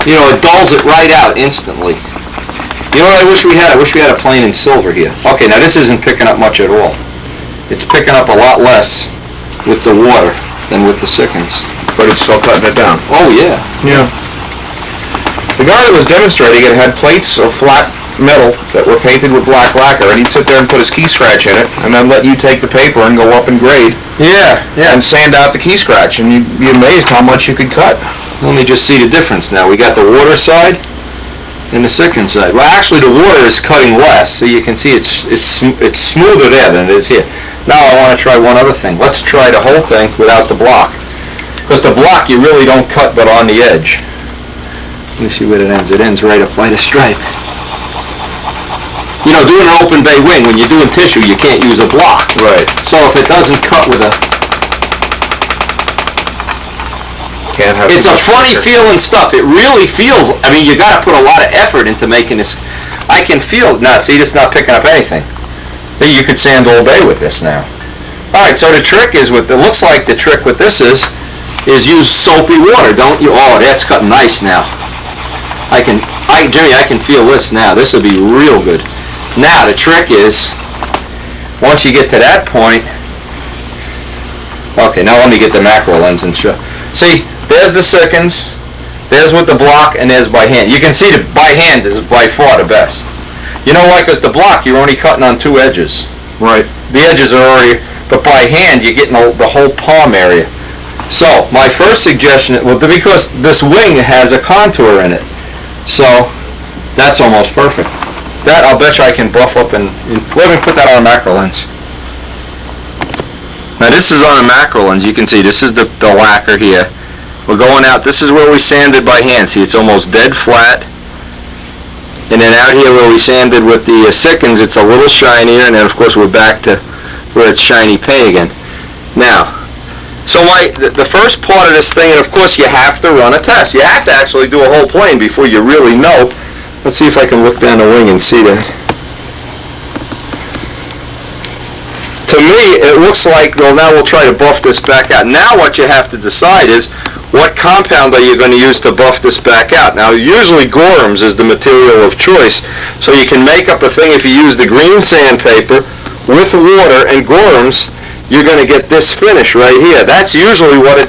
You know, it dulls it right out instantly. You know what I wish we had? I wish we had a plain in silver here. Okay, now this isn't picking up much at all. It's picking up a lot less with the water than with the Sikkens. But it's still cutting it down. Oh, yeah. Yeah. The guy that was demonstrating it had plates of flat metal that were painted with black lacquer, and he'd sit there and put his key scratch in it, and then let you take the paper and go up and grade. Yeah, yeah. And sand out the key scratch, and you'd be amazed how much you could cut. Let me just see the difference now. We got the water side and the Sikken side. Well, actually, the water is cutting less, so you can see it's smoother there than it is here. Now I want to try one other thing. Let's try the whole thing without the block. Because the block you really don't cut but on the edge. Let me see where it ends. It ends right up by the stripe. You know, doing an open bay wing, when you're doing tissue, you can't use a block. Right. So if it doesn't cut with a... Can't have It's a funny feeling stuff. It really feels... I mean, you got to put a lot of effort into making this... I can feel... Now, see, this is not picking up anything. You could sand all day with this now. Alright, so the trick is with... It looks like the trick with this is use soapy water, don't you? Oh, that's cutting nice now. Jimmy, I can feel this now. This will be real good. Now, the trick is, once you get to that point, okay, now let me get the macro lens and show. See, there's the Sikkens, there's with the block, and there's by hand. You can see the by hand is by far the best. You know why? Because the block, you're only cutting on 2 edges. Right. The edges are already, but by hand, you're getting the whole palm area. So, my first suggestion, well, because this wing has a contour in it, so that's almost perfect. That, I'll bet you I can buff up and let me put that on a macro lens. Now this is on a macro lens. You can see this is the lacquer here. We're going out. This is where we sanded by hand. See, it's almost dead flat. And then out here where we sanded with the Sikkens, it's a little shinier. And then of course we're back to where it's shiny paint again. Now, so the first part of this thing, and of course you have to run a test. You have to actually do a whole plane before you really know. Let's see if I can look down the wing and see that. To me, it looks like, well, now we'll try to buff this back out. Now what you have to decide is, what compound are you going to use to buff this back out? Now, usually Gorham's is the material of choice, so you can make up a thing if you use the green sandpaper with water and Gorham's, you're going to get this finish right here. That's usually what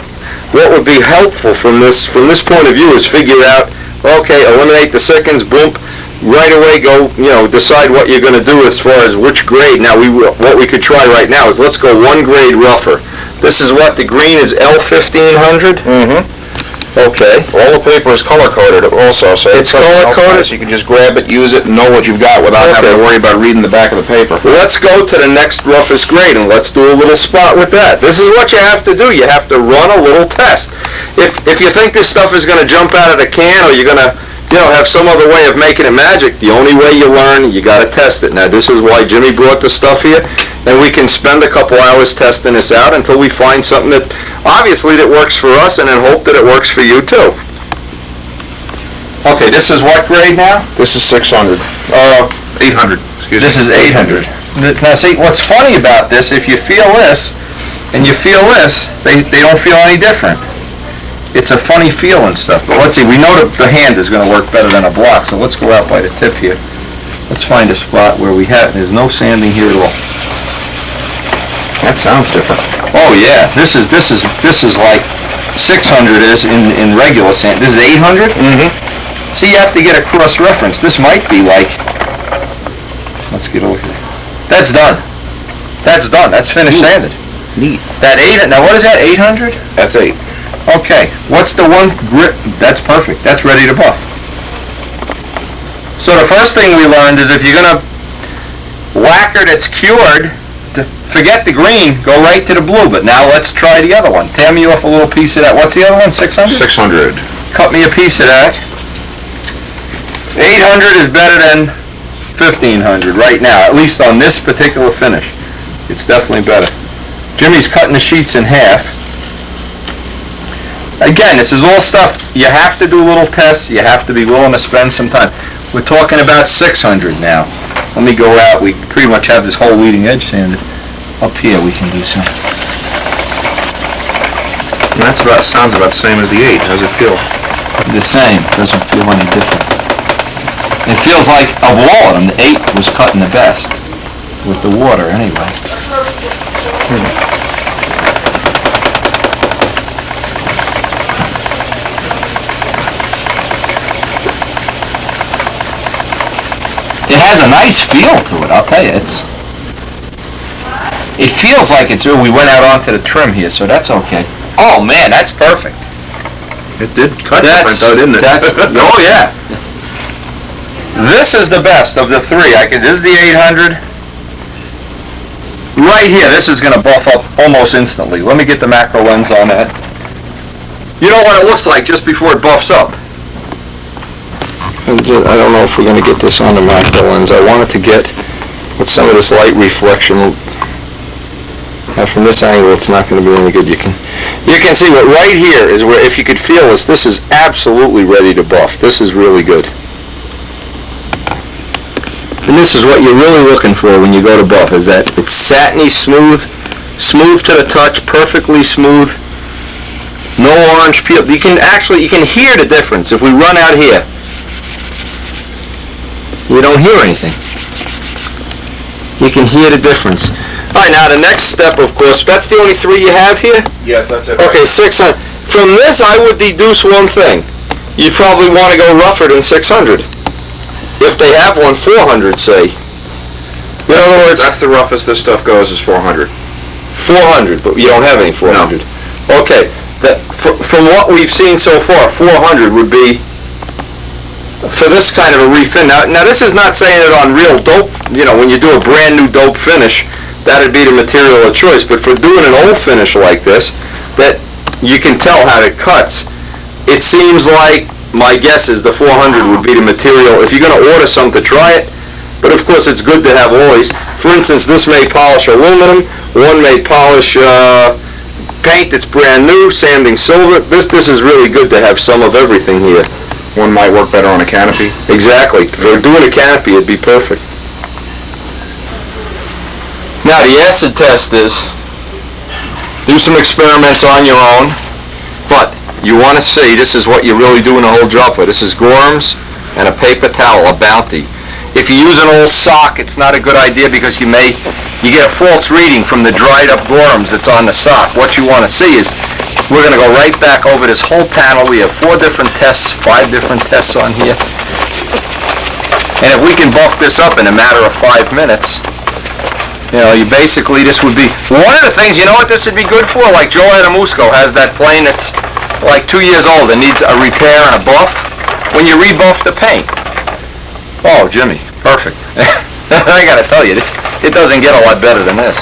would be helpful from this point of view, is figure out, okay, eliminate the Sikkens, boom, right away go, decide what you're going to do as far as which grade. Now, what we could try right now is let's go 1 grade rougher. This is what the green is, L1500? Mm-hmm. Okay. All the paper is color-coded also, so it's color-coded? So you can just grab it, use it, and know what you've got without having to worry about reading the back of the paper. Well, let's go to the next roughest grade, and let's do a little spot with that. This is what you have to do. You have to run a little test. If you think this stuff is going to jump out of the can, or you're going to have some other way of making it magic, the only way you learn, you got to test it. Now, this is why Jimmy brought the stuff here, and we can spend a couple hours testing this out until we find something that, obviously, that works for us, and then hope that it works for you, too. Okay, this is what grade now? This is 600. 800, excuse me. This is 800. Now, see, what's funny about this, if you feel this, and you feel this, they don't feel any different. It's a funny feel and stuff, but let's see, we know that the hand is going to work better than a block, so let's go out by the tip here. Let's find a spot where there's no sanding here at all. That sounds different. Oh yeah, this is like 600 is in regular sand. This is 800? Mm-hmm. See, you have to get a cross reference. This might be like, let's get over here. That's done. That's done. That's finished sanded. Neat. That 8, now what is that, 800? That's 8. Okay, what's the one grit? That's perfect. That's ready to buff. So the first thing we learned is if you're going to lacquer that's cured, forget the green, go right to the blue. But now let's try the other one. Tear me off a little piece of that. What's the other one, 600? 600. Cut me a piece of that. 800 is better than 1,500 right now, at least on this particular finish. It's definitely better. Jimmy's cutting the sheets in half. Again, this is all stuff, you have to do little tests, you have to be willing to spend some time. We're talking about 600 now. Let me go out, we pretty much have this whole leading edge sanded. Up here we can do some. And that's about, sounds about the same as the 8. How's it feel? The same, doesn't feel any different. It feels like, of all of them, the 8 was cutting the best. With the water, anyway. It has a nice feel to it, I'll tell you. It feels like it's, we went out onto the trim here, so that's okay. Oh man, that's perfect. It did cut different though, didn't it? Oh yeah. This is the best of the 3. This is the 800. Right here, this is going to buff up almost instantly. Let me get the macro lens on that. You know what it looks like just before it buffs up. I don't know if we're going to get this on the macro lens. I wanted to get with some of this light reflection. Now from this angle, it's not going to be any good. You can see what right here is where, if you could feel this is absolutely ready to buff. This is really good. And this is what you're really looking for when you go to buff, is that it's satiny, smooth to the touch, perfectly smooth, no orange peel. You can hear the difference. If we run out here, you don't hear anything. You can hear the difference. All right, now the next step, of course, that's the only 3 you have here? Yes, that's it. Okay, 600. From this, I would deduce one thing. You probably want to go rougher than 600. If they have one, 400, say. In other words, that's the roughest this stuff goes, is 400. 400, but you don't have any 400. No. Okay, from what we've seen so far, 400 would be for this kind of a refin. Now this is not saying it on real dope. You know, when you do a brand new dope finish, that'd be the material of choice. But for doing an old finish like this, that you can tell how it cuts. It seems like, my guess is the 400 would be the material. If you're going to order some to try it, but of course it's good to have always. For instance, this may polish aluminum, one may polish paint that's brand new, sanding silver. This is really good to have some of everything here. One might work better on a canopy. Exactly. For doing a canopy, it'd be perfect. Now the acid test is, do some experiments on your own, but you want to see, this is what you're really doing the whole job for. This is Gorham's and a paper towel, a Bounty. If you use an old sock, it's not a good idea because you get a false reading from the dried up Gorham's that's on the sock. What you want to see is, we're going to go right back over this whole panel. We have 4 different tests, 5 different tests on here. And if we can buff this up in a matter of 5 minutes, you know, this would be, one of the things, you know what this would be good for? Like Joe Adamusco has that plane that's like 2 years old and needs a repair and a buff. When you rebuff the paint. Oh, Jimmy, perfect. I gotta tell you, it doesn't get a lot better than this.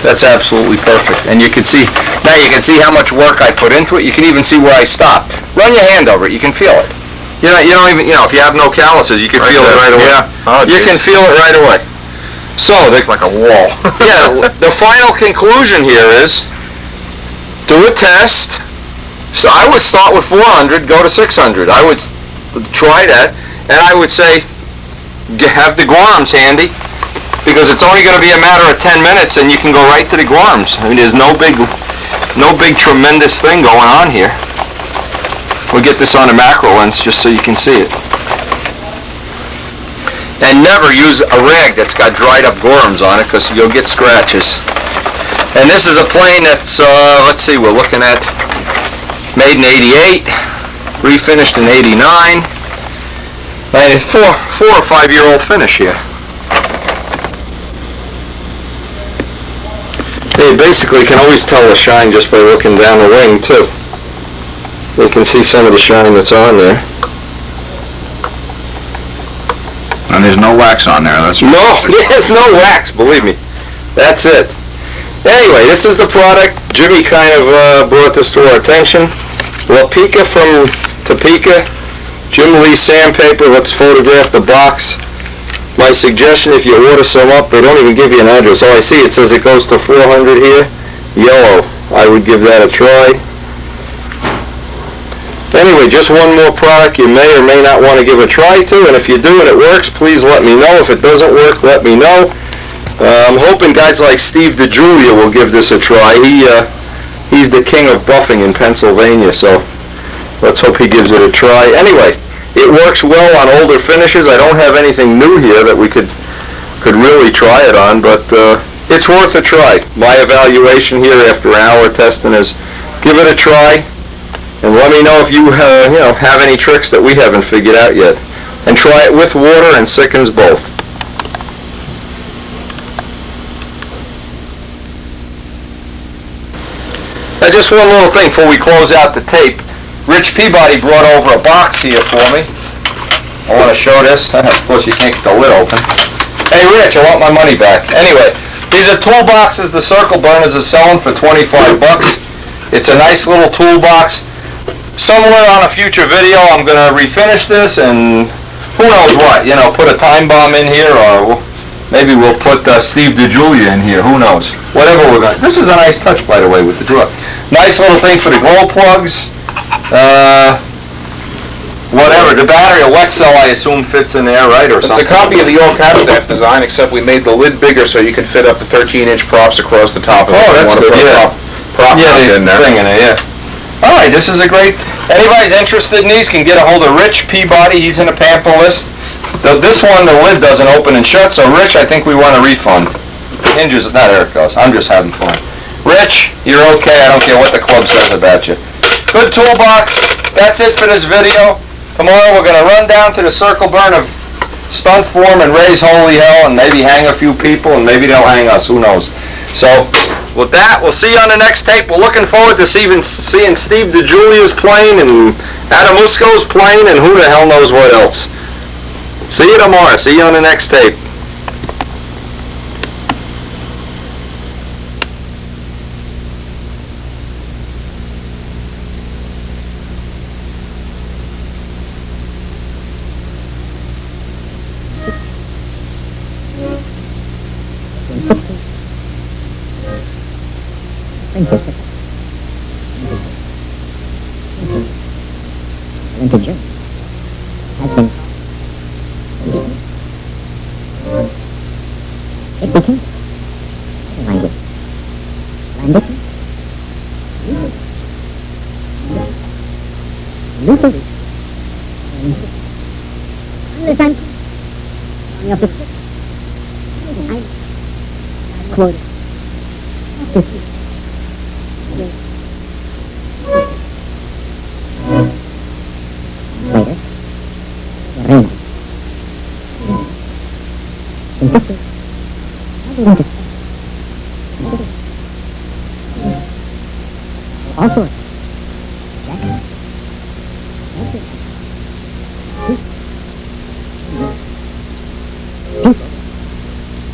That's absolutely perfect. And you can see how much work I put into it. You can even see where I stopped. Run your hand over it, you can feel it. You don't even, if you have no calluses, you can feel it right away. Yeah. Oh, you can feel it right away. So, it's like a wall. Yeah, the final conclusion here is, do a test. So I would start with 400, go to 600. I would try that, and I would say, have the Gorham's handy, because it's only going to be a matter of 10 minutes, and you can go right to the Gorham's. I mean, there's no big tremendous thing going on here. We'll get this on a macro lens just so you can see it. And never use a rag that's got dried up Gorham's on it, because you'll get scratches. And this is a plane that's, let's see, we're looking at made in 88, refinished in 89, and a 4 or 5 year old finish here. You basically can always tell the shine just by looking down the wing too. You can see some of the shine that's on there. And there's no wax on there. That's no, there's no wax, believe me. That's it. Anyway, this is the product. Jimmy kind of brought this to our attention. Well, Pika from Topeka, Jim Lee sandpaper, let's photograph the box. My suggestion, if you order some up, they don't even give you an address. Oh, I see, it says it goes to 400 here. Yellow. I would give that a try. Anyway, just one more product you may or may not want to give a try to, and if you do and it works, please let me know. If it doesn't work, let me know. I'm hoping guys like Steve DeJulia will give this a try. He's the king of buffing in Pennsylvania, so let's hope he gives it a try. Anyway, it works well on older finishes. I don't have anything new here that we could really try it on, but it's worth a try. My evaluation here after an hour testing is give it a try, and let me know if you have any tricks that we haven't figured out yet. And try it with water and sickens both. Now just one little thing before we close out the tape. Rich Peabody brought over a box here for me. I want to show this. Of course you can't get the lid open. Hey Rich, I want my money back. Anyway, these are toolboxes the Circle Burners are selling for 25 bucks. It's a nice little toolbox. Somewhere on a future video I'm going to refinish this and who knows what. Put a time bomb in here, or maybe we'll put Steve DeJulia in here. Who knows? Whatever we're going to. This is a nice touch, by the way, with the drawer. Nice little thing for the glow plugs. Whatever, the battery, a wet cell, I assume fits in there, right, or something? It's a copy of the old Capstaff design, except we made the lid bigger so you can fit up to 13-inch props across the top of it. Oh, that's good, yeah. Prop Yeah, in there. thing in there, yeah. All right, this is a great. Anybody's interested in these can get a hold of Rich Peabody. He's in the pamper list. This one, the lid doesn't open and shut, so Rich, I think we want a refund. Hinges, there it goes. I'm just having fun. Rich, you're okay. I don't care what the club says about you. Good toolbox. That's it for this video. Tomorrow we're going to run down to the Circle Burn of Stunt Form and raise holy hell and maybe hang a few people and maybe they'll hang us. Who knows? So with that, we'll see you on the next tape. We're looking forward to seeing Steve DeJulia's plane and Adamusco's plane and who the hell knows what else. See you tomorrow. See you on the next tape. Into June has been it became language. Luther on the time of the I quote later, Reina. Insisted. How do you want to consider? All sorts. Jack. People.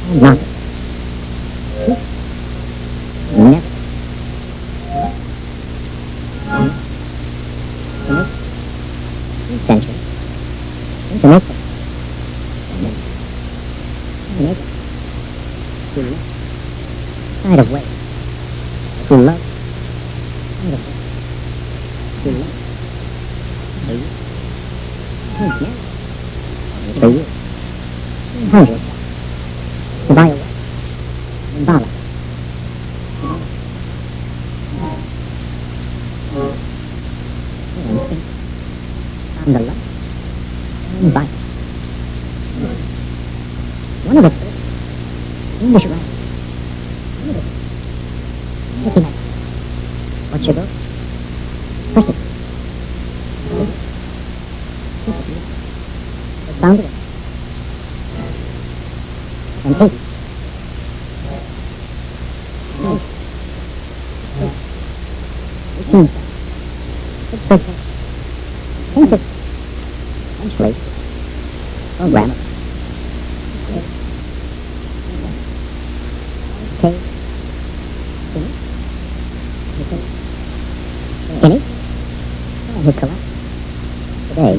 And not. Never. Century. To make them. To love. Side of way. To love. Side of way. To love. For you. Yeah. It's for you. 100. To buy away. In Bala. On the left. And by one of us English right. Looking at what you go. First it found it. And 8. It's perfect. Things eventually program it. Okay. In it, and his collapse today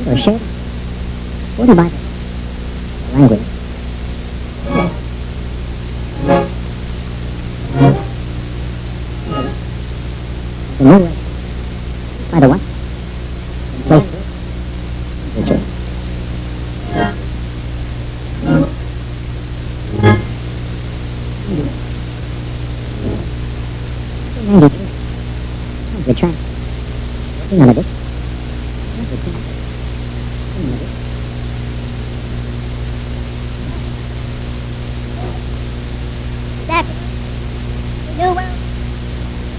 or shade. 40 by the language. The new way. By the what? Place which is. Good try. Working on a bit. That you do well.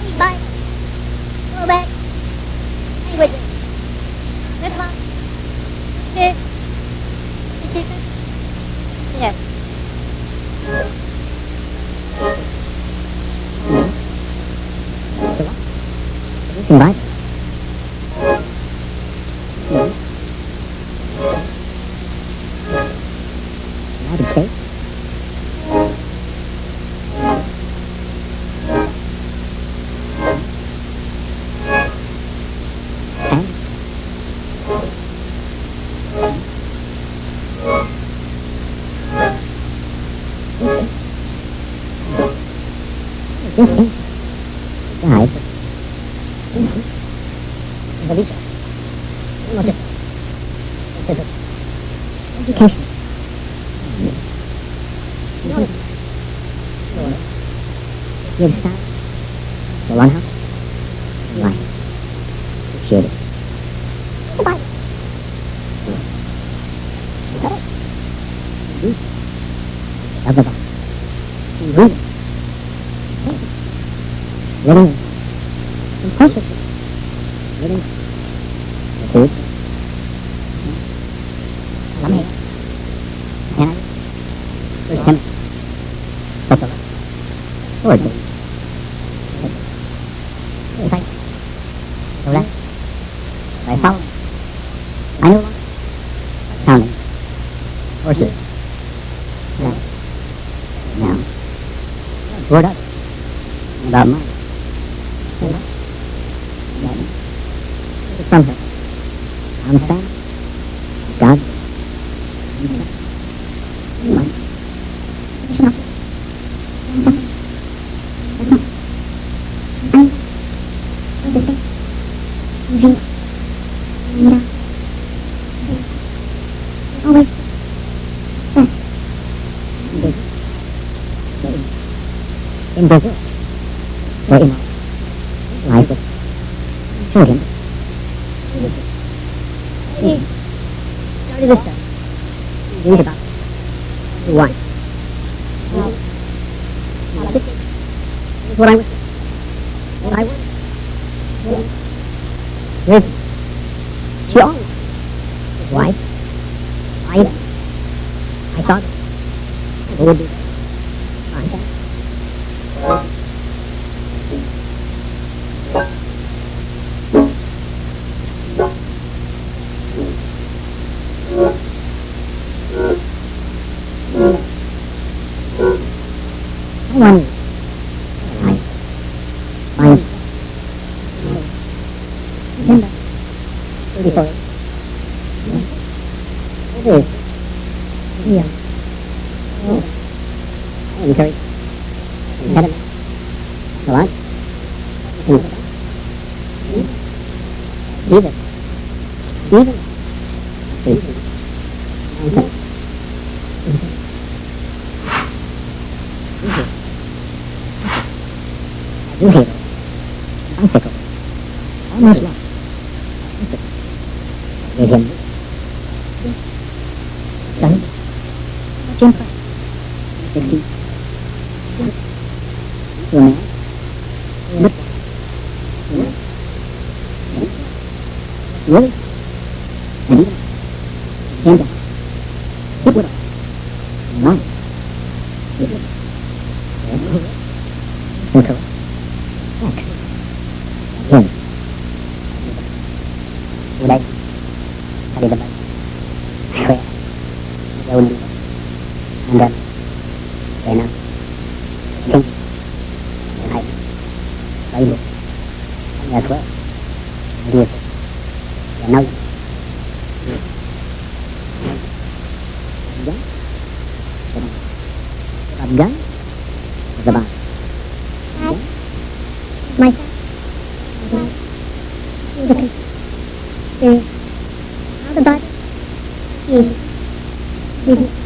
Please buy. Go back. Languages. This one. This. Yes. Producing by. United States. And this thing died. Education. Give sound. So learn how. Right. Appreciate it. Goodbye. Of the box. Read it. Living. Impulsively. Living. Pursuit. Love. And first Timothy. Book of Towards it. It's like, so that, by following, I no longer, counting, horses, right, now, word up, about money, from her, I'm family, God, in Brazil, where in life with children, started this stuff. He was about one. This is what I was. What I was. With she always his wife. I saw this. It would be fine. I wonder. Fine. Agenda. 34. It is. Yeah. I encourage. Impediment. A lot. Even. I do hate it. Bicycle. Almost lost. Gave him. Done. Jim Price. 60. To a man. But. Really? And even. Came down. Hit with all. Mine. Hit with. Incorrect. X. Him. Would I? Study the Bible. I read. I would do that. And then. Right now. Think. And I. Bible. And as well. And he said. And now. Gun? The bar. My son. The body. Yes.